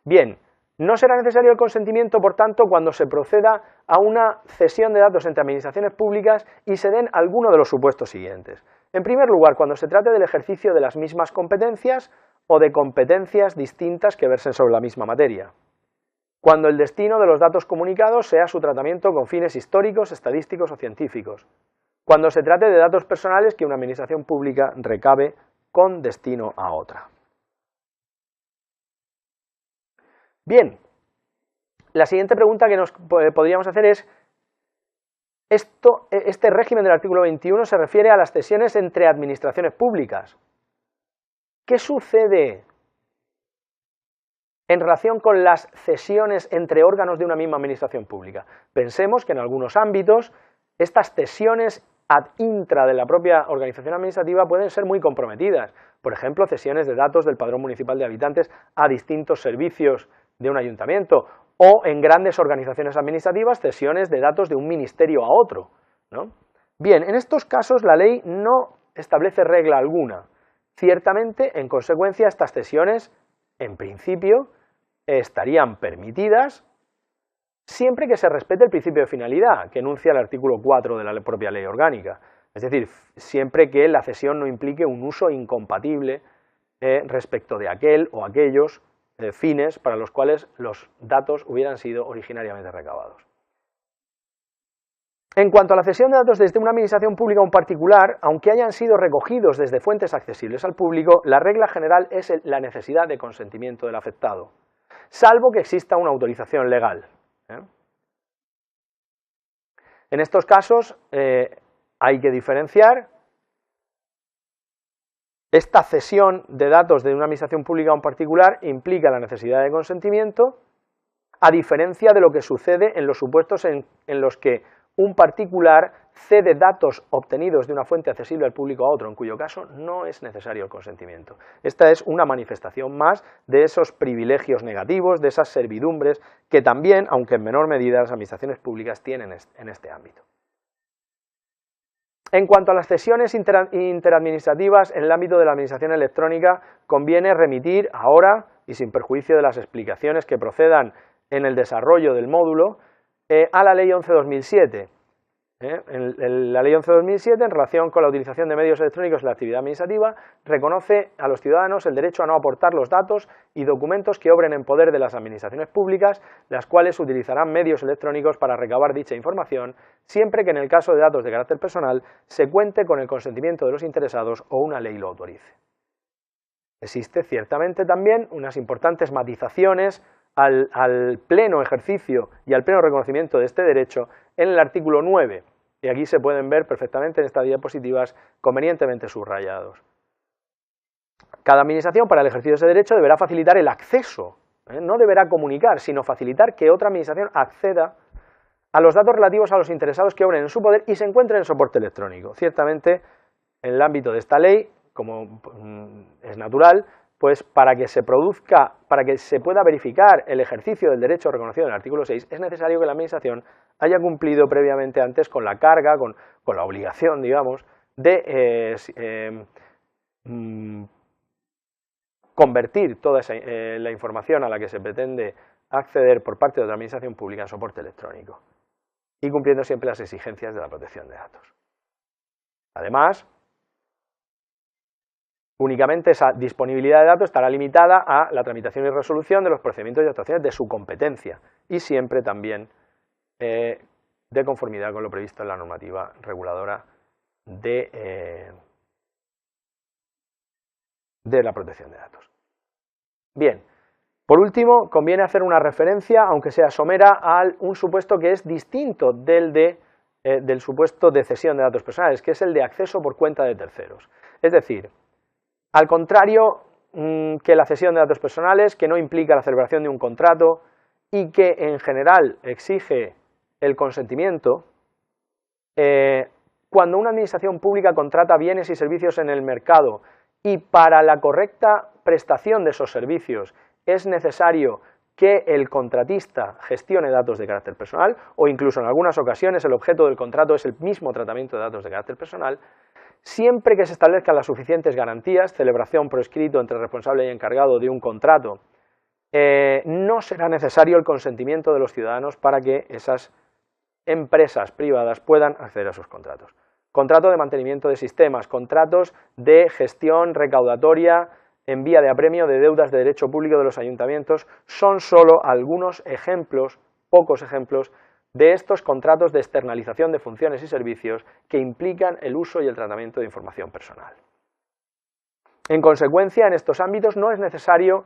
Bien, No será necesario el consentimiento, por tanto, cuando se proceda a una cesión de datos entre administraciones públicas y se den alguno de los supuestos siguientes. En primer lugar, cuando se trate del ejercicio de las mismas competencias o de competencias distintas que versen sobre la misma materia. Cuando el destino de los datos comunicados sea su tratamiento con fines históricos, estadísticos o científicos. Cuando se trate de datos personales que una administración pública recabe con destino a otra. Bien, la siguiente pregunta que nos podríamos hacer es, este régimen del artículo 21 se refiere a las cesiones entre administraciones públicas. ¿Qué sucede en relación con las cesiones entre órganos de una misma administración pública? Pensemos que en algunos ámbitos estas cesiones ad intra de la propia organización administrativa pueden ser muy comprometidas. Por ejemplo, cesiones de datos del padrón municipal de habitantes a distintos servicios de un ayuntamiento, o en grandes organizaciones administrativas, cesiones de datos de un ministerio a otro, ¿no? Bien, en estos casos la ley no establece regla alguna. Ciertamente, en consecuencia, estas cesiones, en principio, estarían permitidas siempre que se respete el principio de finalidad, que enuncia el artículo 4 de la propia ley orgánica. Es decir, siempre que la cesión no implique un uso incompatible respecto de aquel o aquellos fines para los cuales los datos hubieran sido originariamente recabados. En cuanto a la cesión de datos desde una administración pública a un particular, aunque hayan sido recogidos desde fuentes accesibles al público, la regla general es la necesidad de consentimiento del afectado, salvo que exista una autorización legal. En estos casos hay que diferenciar esta cesión de datos de una administración pública a un particular implica la necesidad de consentimiento, a diferencia de lo que sucede en los supuestos en los que un particular cede datos obtenidos de una fuente accesible al público a otro, en cuyo caso no es necesario el consentimiento. Esta es una manifestación más de esos privilegios negativos, de esas servidumbres que también, aunque en menor medida, las administraciones públicas tienen en este ámbito. En cuanto a las cesiones interadministrativas en el ámbito de la administración electrónica, conviene remitir ahora, y sin perjuicio de las explicaciones que procedan en el desarrollo del módulo, a la Ley 11/2007. La Ley 11/2007, en relación con la utilización de medios electrónicos en la actividad administrativa, reconoce a los ciudadanos el derecho a no aportar los datos y documentos que obren en poder de las administraciones públicas, las cuales utilizarán medios electrónicos para recabar dicha información, siempre que en el caso de datos de carácter personal se cuente con el consentimiento de los interesados o una ley lo autorice. Existe ciertamente también unas importantes matizaciones al pleno ejercicio y al pleno reconocimiento de este derecho en el artículo 9, y aquí se pueden ver perfectamente en estas diapositivas convenientemente subrayados. Cada administración para el ejercicio de ese derecho deberá facilitar el acceso, no deberá comunicar, sino facilitar que otra administración acceda a los datos relativos a los interesados que obren en su poder y se encuentren en soporte electrónico. Ciertamente, en el ámbito de esta ley, como es natural, pues para que se pueda verificar el ejercicio del derecho reconocido en el artículo 6, es necesario que la administración haya cumplido previamente antes con la carga, con la obligación, digamos, de convertir toda la información a la que se pretende acceder por parte de otra administración pública en soporte electrónico, y cumpliendo siempre las exigencias de la protección de datos. Además, únicamente esa disponibilidad de datos estará limitada a la tramitación y resolución de los procedimientos y actuaciones de su competencia, y siempre también de conformidad con lo previsto en la normativa reguladora de la protección de datos. Bien, por último, conviene hacer una referencia, aunque sea somera, a un supuesto que es distinto del supuesto de cesión de datos personales, que es el de acceso por cuenta de terceros. Es decir, al contrario que la cesión de datos personales, que no implica la celebración de un contrato y que en general exige el consentimiento, cuando una administración pública contrata bienes y servicios en el mercado y para la correcta prestación de esos servicios es necesario que el contratista gestione datos de carácter personal, o incluso en algunas ocasiones el objeto del contrato es el mismo tratamiento de datos de carácter personal, siempre que se establezcan las suficientes garantías, celebración por escrito entre responsable y encargado de un contrato, no será necesario el consentimiento de los ciudadanos para que esas empresas privadas puedan acceder a sus contratos. Contrato de mantenimiento de sistemas, contratos de gestión recaudatoria en vía de apremio de deudas de derecho público de los ayuntamientos, son solo algunos ejemplos, pocos ejemplos, de estos contratos de externalización de funciones y servicios que implican el uso y el tratamiento de información personal. En consecuencia, en estos ámbitos no es necesario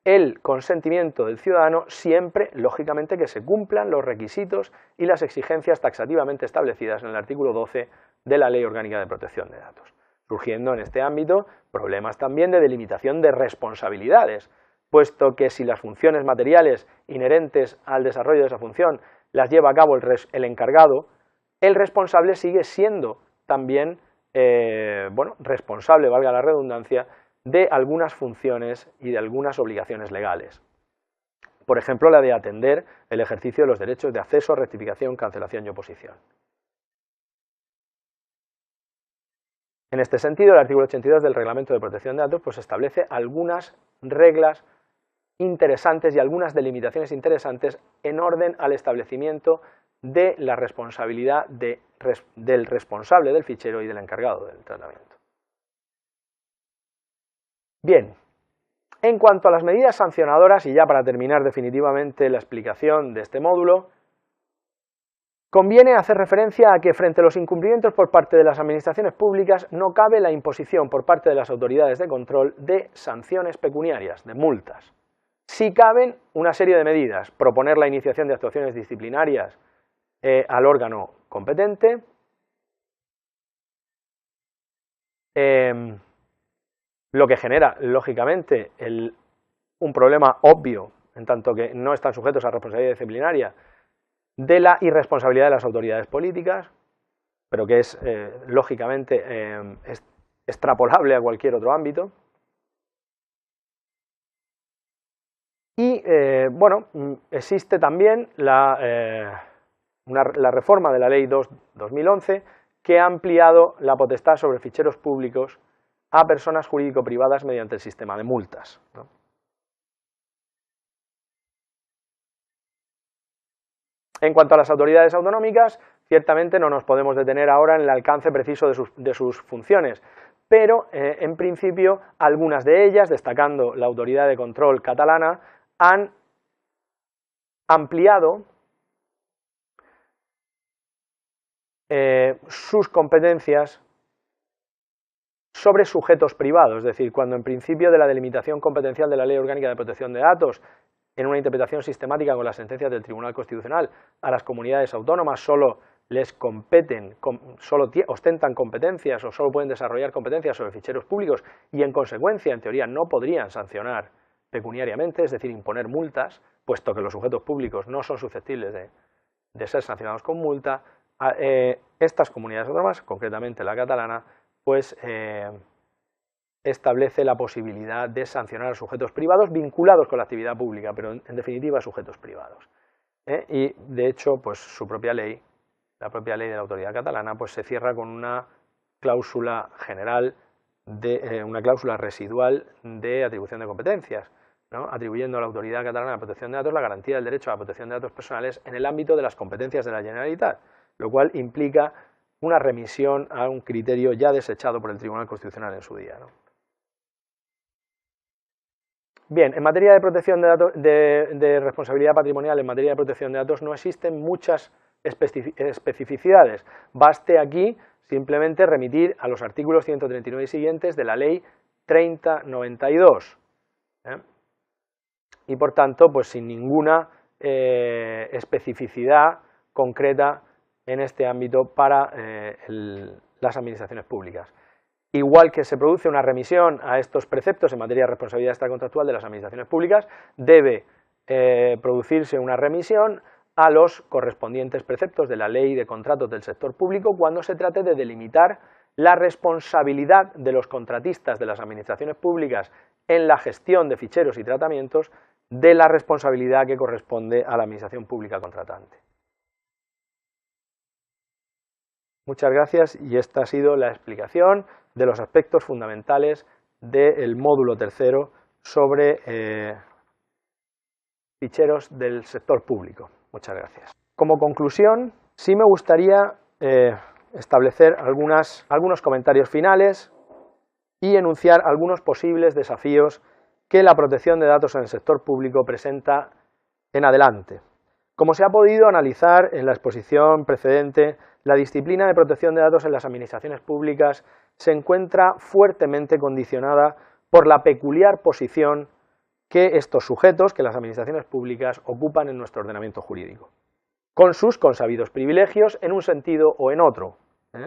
el consentimiento del ciudadano siempre, lógicamente, que se cumplan los requisitos y las exigencias taxativamente establecidas en el artículo 12 de la Ley Orgánica de Protección de Datos, surgiendo en este ámbito problemas también de delimitación de responsabilidades, puesto que si las funciones materiales inherentes al desarrollo de esa función las lleva a cabo el encargado, el responsable sigue siendo también responsable, valga la redundancia, de algunas funciones y de algunas obligaciones legales. Por ejemplo, la de atender el ejercicio de los derechos de acceso, rectificación, cancelación y oposición. En este sentido, el artículo 82 del Reglamento de Protección de Datos pues, establece algunas reglas interesantes y algunas delimitaciones interesantes en orden al establecimiento de la responsabilidad del responsable del fichero y del encargado del tratamiento. Bien, en cuanto a las medidas sancionadoras, y ya para terminar definitivamente la explicación de este módulo, conviene hacer referencia a que frente a los incumplimientos por parte de las administraciones públicas no cabe la imposición por parte de las autoridades de control de sanciones pecuniarias, de multas. Sí caben una serie de medidas, proponer la iniciación de actuaciones disciplinarias al órgano competente, lo que genera, lógicamente, un problema obvio, en tanto que no están sujetos a responsabilidad disciplinaria, de la irresponsabilidad de las autoridades políticas, pero que es, lógicamente, extrapolable a cualquier otro ámbito. Y, existe también la reforma de la Ley 2/2011 que ha ampliado la potestad sobre ficheros públicos a personas jurídico-privadas mediante el sistema de multas, ¿no? En cuanto a las autoridades autonómicas, ciertamente no nos podemos detener ahora en el alcance preciso de sus funciones, pero en principio algunas de ellas, destacando la Autoridad de Control catalana, han ampliado sus competencias sobre sujetos privados, es decir, cuando en principio de la delimitación competencial de la Ley Orgánica de Protección de Datos, en una interpretación sistemática con las sentencias del Tribunal Constitucional, a las comunidades autónomas solo les competen, solo ostentan competencias o solo pueden desarrollar competencias sobre ficheros públicos y en consecuencia, en teoría, no podrían sancionar pecuniariamente, es decir, imponer multas, puesto que los sujetos públicos no son susceptibles de ser sancionados con multa. Estas comunidades autónomas, concretamente la catalana, pues establece la posibilidad de sancionar a sujetos privados vinculados con la actividad pública, pero en definitiva sujetos privados. Y de hecho, pues su propia ley, la propia ley de la autoridad catalana, pues se cierra con una cláusula general, una cláusula residual de atribución de competencias, ¿no? Atribuyendo a la autoridad catalana de protección de datos la garantía del derecho a la protección de datos personales en el ámbito de las competencias de la Generalitat, lo cual implica una remisión a un criterio ya desechado por el Tribunal Constitucional en su día, ¿no? Bien, en materia de protección de datos, de responsabilidad patrimonial, en materia de protección de datos no existen muchas especificidades. Baste aquí simplemente remitir a los artículos 139 y siguientes de la Ley 3092. Y por tanto, pues sin ninguna especificidad concreta en este ámbito para las administraciones públicas. Igual que se produce una remisión a estos preceptos en materia de responsabilidad extracontractual de las administraciones públicas, debe producirse una remisión a los correspondientes preceptos de la Ley de Contratos del Sector Público cuando se trate de delimitar la responsabilidad de los contratistas de las administraciones públicas en la gestión de ficheros y tratamientos de la responsabilidad que corresponde a la administración pública contratante. Muchas gracias y esta ha sido la explicación de los aspectos fundamentales del módulo tercero sobre ficheros del sector público. Muchas gracias. Como conclusión, sí me gustaría establecer algunos comentarios finales y enunciar algunos posibles desafíos que la protección de datos en el sector público presenta en adelante. Como se ha podido analizar en la exposición precedente, la disciplina de protección de datos en las administraciones públicas se encuentra fuertemente condicionada por la peculiar posición que estos sujetos, que las administraciones públicas, ocupan en nuestro ordenamiento jurídico, con sus consabidos privilegios en un sentido o en otro,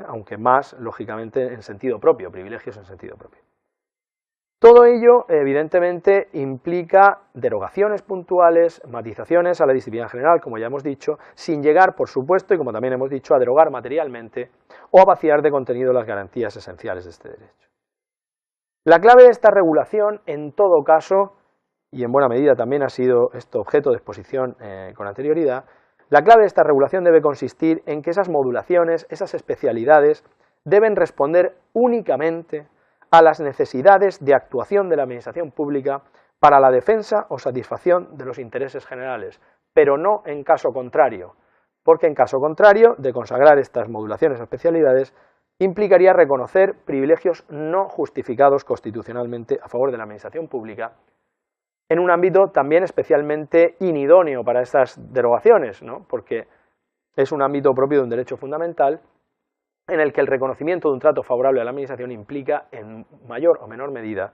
aunque más, lógicamente, en sentido propio, privilegios en sentido propio. Todo ello, evidentemente, implica derogaciones puntuales, matizaciones a la disciplina general, como ya hemos dicho, sin llegar, por supuesto, y como también hemos dicho, a derogar materialmente o a vaciar de contenido las garantías esenciales de este derecho. La clave de esta regulación, en todo caso, y en buena medida también ha sido esto objeto de exposición con anterioridad, la clave de esta regulación debe consistir en que esas modulaciones, esas especialidades, deben responder únicamente a las necesidades de actuación de la administración pública para la defensa o satisfacción de los intereses generales, pero no en caso contrario, porque en caso contrario de consagrar estas modulaciones o especialidades implicaría reconocer privilegios no justificados constitucionalmente a favor de la administración pública en un ámbito también especialmente inidóneo para estas derogaciones, ¿no? Porque es un ámbito propio de un derecho fundamental en el que el reconocimiento de un trato favorable a la administración implica, en mayor o menor medida,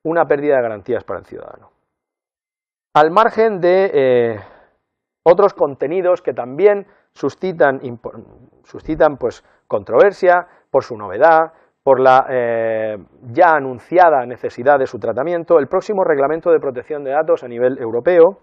una pérdida de garantías para el ciudadano. Al margen de otros contenidos que también suscitan pues, controversia por su novedad, por la ya anunciada necesidad de su tratamiento, el próximo reglamento de protección de datos a nivel europeo,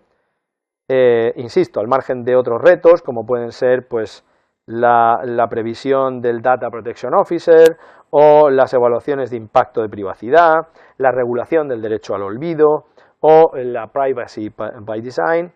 insisto, al margen de otros retos, como pueden ser pues, la previsión del Data Protection Officer o las evaluaciones de impacto de privacidad, la regulación del derecho al olvido o la Privacy by Design.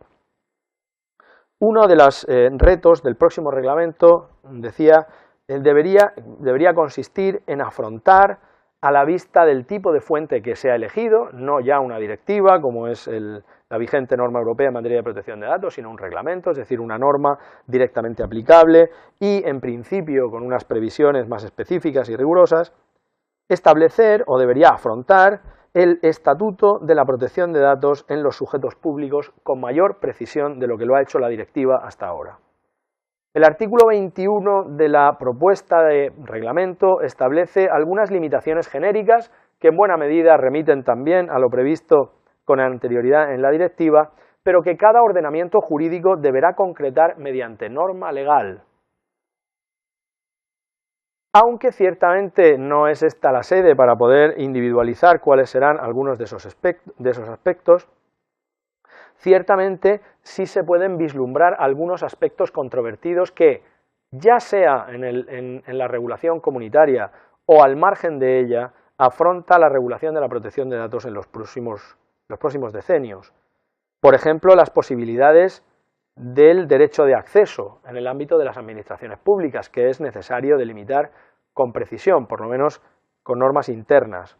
Uno de los retos del próximo reglamento, decía, debería consistir en afrontar, a la vista del tipo de fuente que se ha elegido, no ya una directiva como es la vigente norma europea en materia de protección de datos, sino un reglamento, es decir, una norma directamente aplicable y, en principio, con unas previsiones más específicas y rigurosas, establecer o debería afrontar el estatuto de la protección de datos en los sujetos públicos con mayor precisión de lo que lo ha hecho la directiva hasta ahora. El artículo 21 de la propuesta de reglamento establece algunas limitaciones genéricas que en buena medida remiten también a lo previsto con anterioridad en la directiva, pero que cada ordenamiento jurídico deberá concretar mediante norma legal. Aunque ciertamente no es esta la sede para poder individualizar cuáles serán algunos de esos aspectos, ciertamente sí se pueden vislumbrar algunos aspectos controvertidos que, ya sea en la regulación comunitaria o al margen de ella, afronta la regulación de la protección de datos en los próximos decenios. Por ejemplo, las posibilidades del derecho de acceso en el ámbito de las administraciones públicas, que es necesario delimitar con precisión, por lo menos con normas internas.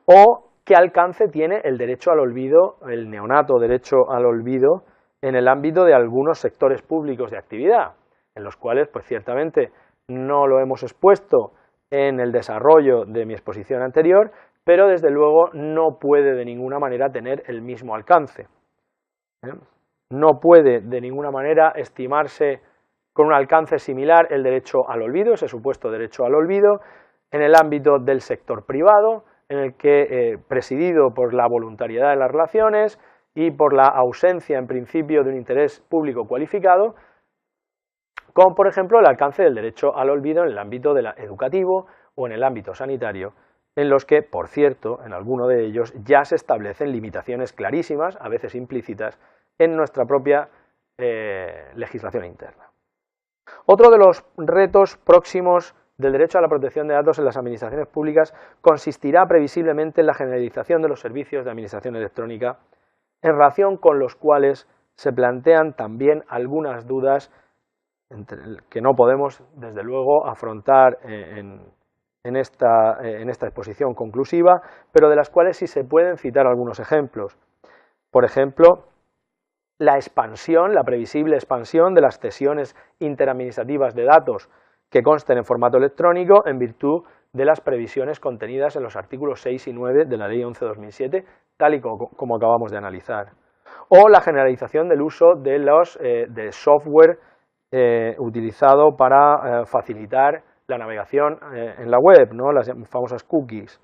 O qué alcance tiene el derecho al olvido, el neonato derecho al olvido, en el ámbito de algunos sectores públicos de actividad, en los cuales, pues ciertamente, no lo hemos expuesto en el desarrollo de mi exposición anterior, pero desde luego no puede de ninguna manera tener el mismo alcance. No puede de ninguna manera estimarse con un alcance similar el derecho al olvido, ese supuesto derecho al olvido, en el ámbito del sector privado, en el que, presidido por la voluntariedad de las relaciones y por la ausencia, en principio, de un interés público cualificado, como por ejemplo el alcance del derecho al olvido en el ámbito educativo o en el ámbito sanitario, en los que, por cierto, en alguno de ellos ya se establecen limitaciones clarísimas, a veces implícitas, en nuestra propia legislación interna. Otro de los retos próximos del derecho a la protección de datos en las administraciones públicas consistirá previsiblemente en la generalización de los servicios de administración electrónica, en relación con los cuales se plantean también algunas dudas que no podemos, desde luego, afrontar en esta exposición conclusiva, pero de las cuales sí se pueden citar algunos ejemplos. Por ejemplo, la expansión, la previsible expansión de las cesiones interadministrativas de datos que consten en formato electrónico en virtud de las previsiones contenidas en los artículos 6 y 9 de la Ley 11/2007, tal y como acabamos de analizar. O la generalización del uso de de software utilizado para facilitar la navegación en la web, ¿no? Las famosas cookies,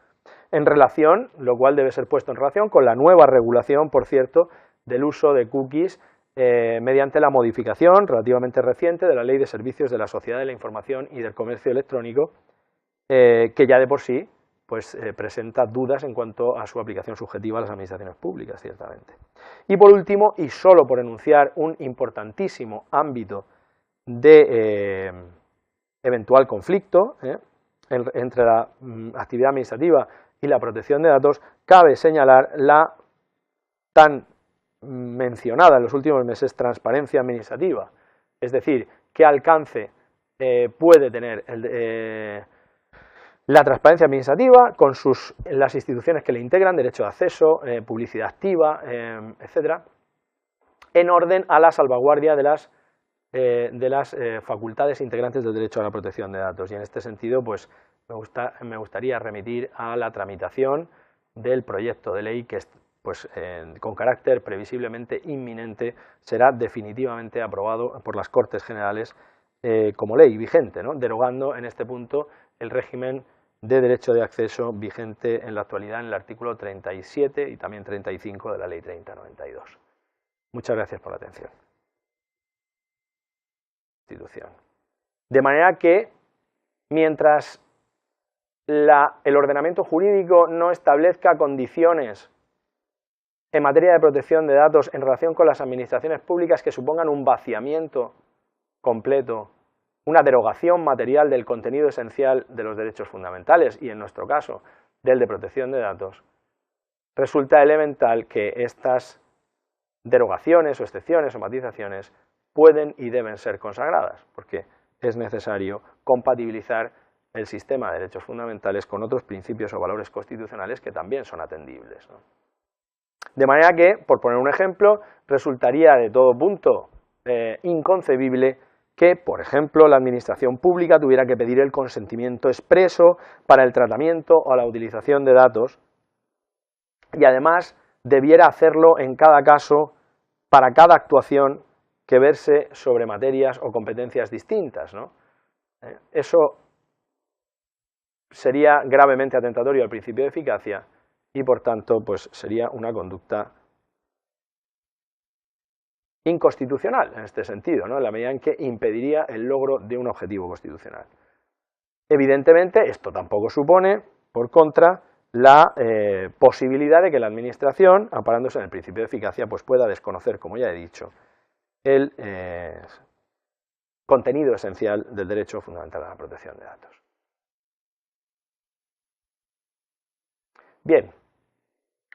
en relación, lo cual debe ser puesto en relación con la nueva regulación, por cierto, del uso de cookies mediante la modificación relativamente reciente de la Ley de Servicios de la Sociedad de la Información y del Comercio Electrónico, que ya de por sí pues, presenta dudas en cuanto a su aplicación subjetiva a las administraciones públicas, ciertamente. Y por último, y solo por enunciar un importantísimo ámbito de eventual conflicto entre la actividad administrativa y la protección de datos, cabe señalar la tan mencionada en los últimos meses transparencia administrativa, es decir, qué alcance puede tener la transparencia administrativa con las instituciones que le integran, derecho de acceso, publicidad activa, etcétera, en orden a la salvaguardia de las facultades integrantes del derecho a la protección de datos. Y en este sentido, pues me gustaría remitir a la tramitación del proyecto de ley que, pues, con carácter previsiblemente inminente, será definitivamente aprobado por las Cortes Generales como ley vigente, ¿no? Derogando en este punto el régimen de derecho de acceso vigente en la actualidad en el artículo 37 y también 35 de la Ley 30/92. Muchas gracias por la atención. De manera que, mientras el ordenamiento jurídico no establezca condiciones en materia de protección de datos en relación con las administraciones públicas que supongan un vaciamiento completo, una derogación material del contenido esencial de los derechos fundamentales y, en nuestro caso, del de protección de datos, resulta elemental que estas derogaciones o excepciones o matizaciones pueden y deben ser consagradas, porque es necesario compatibilizar el sistema de derechos fundamentales con otros principios o valores constitucionales que también son atendibles, ¿no? De manera que, por poner un ejemplo, resultaría de todo punto inconcebible que, por ejemplo, la administración pública tuviera que pedir el consentimiento expreso para el tratamiento o la utilización de datos y además debiera hacerlo en cada caso para cada actuación que verse sobre materias o competencias distintas, ¿no? Eso sería gravemente atentatorio al principio de eficacia y, por tanto, pues sería una conducta inconstitucional en este sentido, ¿no? En la medida en que impediría el logro de un objetivo constitucional. Evidentemente, esto tampoco supone, por contra, la posibilidad de que la Administración, amparándose en el principio de eficacia, pues pueda desconocer, como ya he dicho, el contenido esencial del derecho fundamental a la protección de datos. Bien,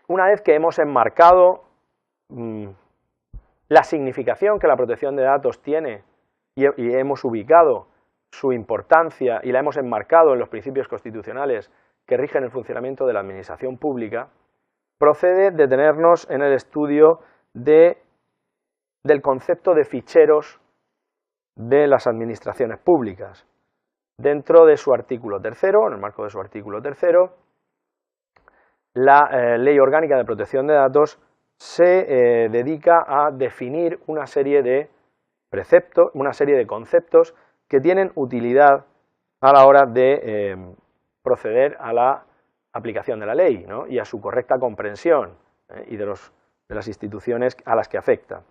una vez que hemos enmarcado la significación que la protección de datos tiene y hemos ubicado su importancia y la hemos enmarcado en los principios constitucionales que rigen el funcionamiento de la administración pública, procede detenernos en el estudio del concepto de ficheros de las administraciones públicas. Dentro de su artículo 3º, en el marco de su artículo 3º, la Ley Orgánica de Protección de Datos se dedica a definir una serie de preceptos, una serie de conceptos que tienen utilidad a la hora de proceder a la aplicación de la ley, ¿no? Y a su correcta comprensión y de las instituciones a las que afecta.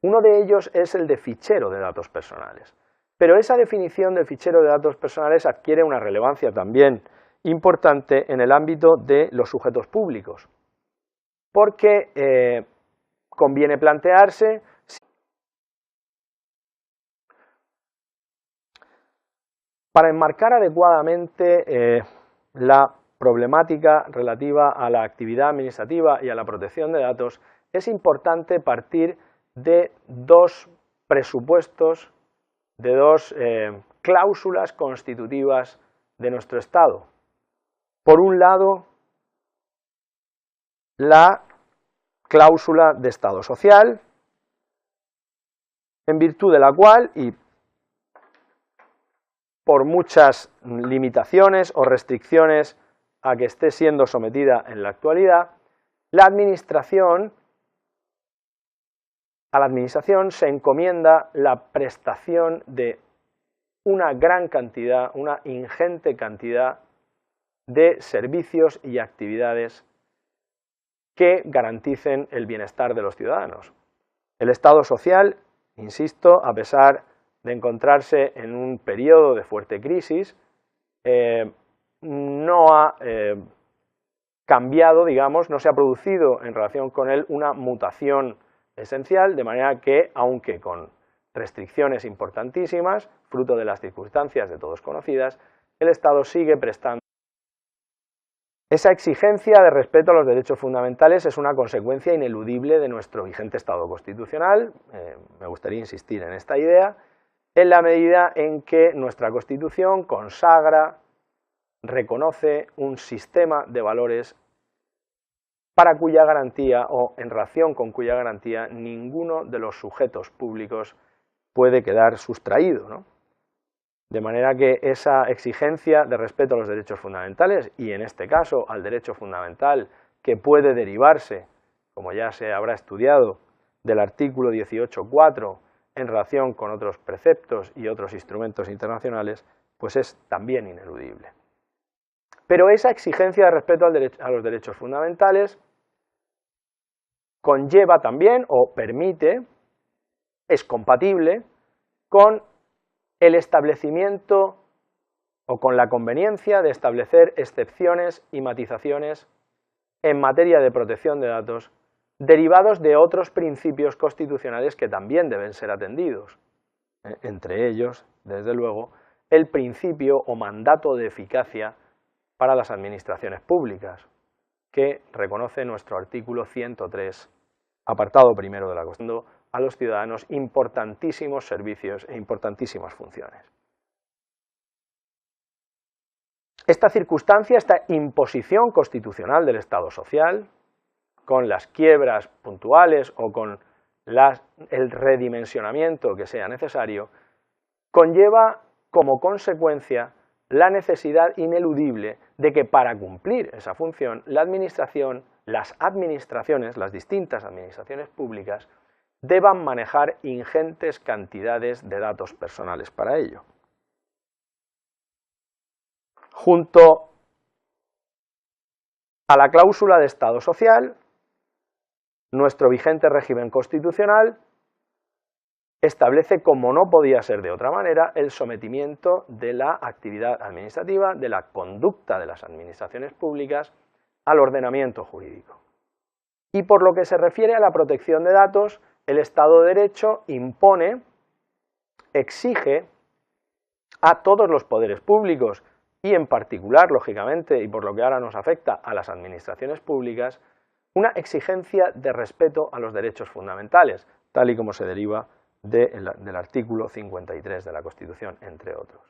Uno de ellos es el de fichero de datos personales, pero esa definición del fichero de datos personales adquiere una relevancia también importante en el ámbito de los sujetos públicos, porque conviene plantearse para enmarcar adecuadamente la problemática relativa a la actividad administrativa y a la protección de datos, es importante partir de dos presupuestos, de dos cláusulas constitutivas de nuestro Estado. Por un lado, la cláusula de Estado social en virtud de la cual, y por muchas limitaciones o restricciones a que esté siendo sometida en la actualidad, a la administración se encomienda la prestación de una gran cantidad, una ingente cantidad de servicios y actividades que garanticen el bienestar de los ciudadanos. El Estado social, insisto, a pesar de encontrarse en un periodo de fuerte crisis, no ha cambiado, digamos, no se ha producido en relación con él una mutación esencial, de manera que, aunque con restricciones importantísimas, fruto de las circunstancias de todos conocidas, el Estado sigue prestando. Esa exigencia de respeto a los derechos fundamentales es una consecuencia ineludible de nuestro vigente Estado constitucional, me gustaría insistir en esta idea, en la medida en que nuestra Constitución consagra, reconoce un sistema de valores para cuya garantía o en relación con cuya garantía ninguno de los sujetos públicos puede quedar sustraído, ¿no? De manera que esa exigencia de respeto a los derechos fundamentales, y en este caso al derecho fundamental que puede derivarse, como ya se habrá estudiado, del artículo 18.4 en relación con otros preceptos y otros instrumentos internacionales, pues es también ineludible. Pero esa exigencia de respeto a los derechos fundamentales conlleva también, o permite, es compatible con el establecimiento o con la conveniencia de establecer excepciones y matizaciones en materia de protección de datos derivados de otros principios constitucionales que también deben ser atendidos. Entre ellos, desde luego, el principio o mandato de eficacia para las administraciones públicas, que reconoce nuestro artículo 103, apartado primero de la Constitución, a los ciudadanos importantísimos servicios e importantísimas funciones. Esta circunstancia, esta imposición constitucional del Estado social, con las quiebras puntuales o con el redimensionamiento que sea necesario, conlleva como consecuencia la necesidad ineludible de que para cumplir esa función la administración, las distintas administraciones públicas, deban manejar ingentes cantidades de datos personales para ello. Junto a la cláusula de Estado social, nuestro vigente régimen constitucional establece, como no podía ser de otra manera, el sometimiento de la actividad administrativa, de la conducta de las administraciones públicas, al ordenamiento jurídico. Y por lo que se refiere a la protección de datos, el Estado de Derecho impone, exige a todos los poderes públicos y en particular, lógicamente, y por lo que ahora nos afecta a las administraciones públicas, una exigencia de respeto a los derechos fundamentales, tal y como se deriva del artículo 53 de la Constitución, entre otros.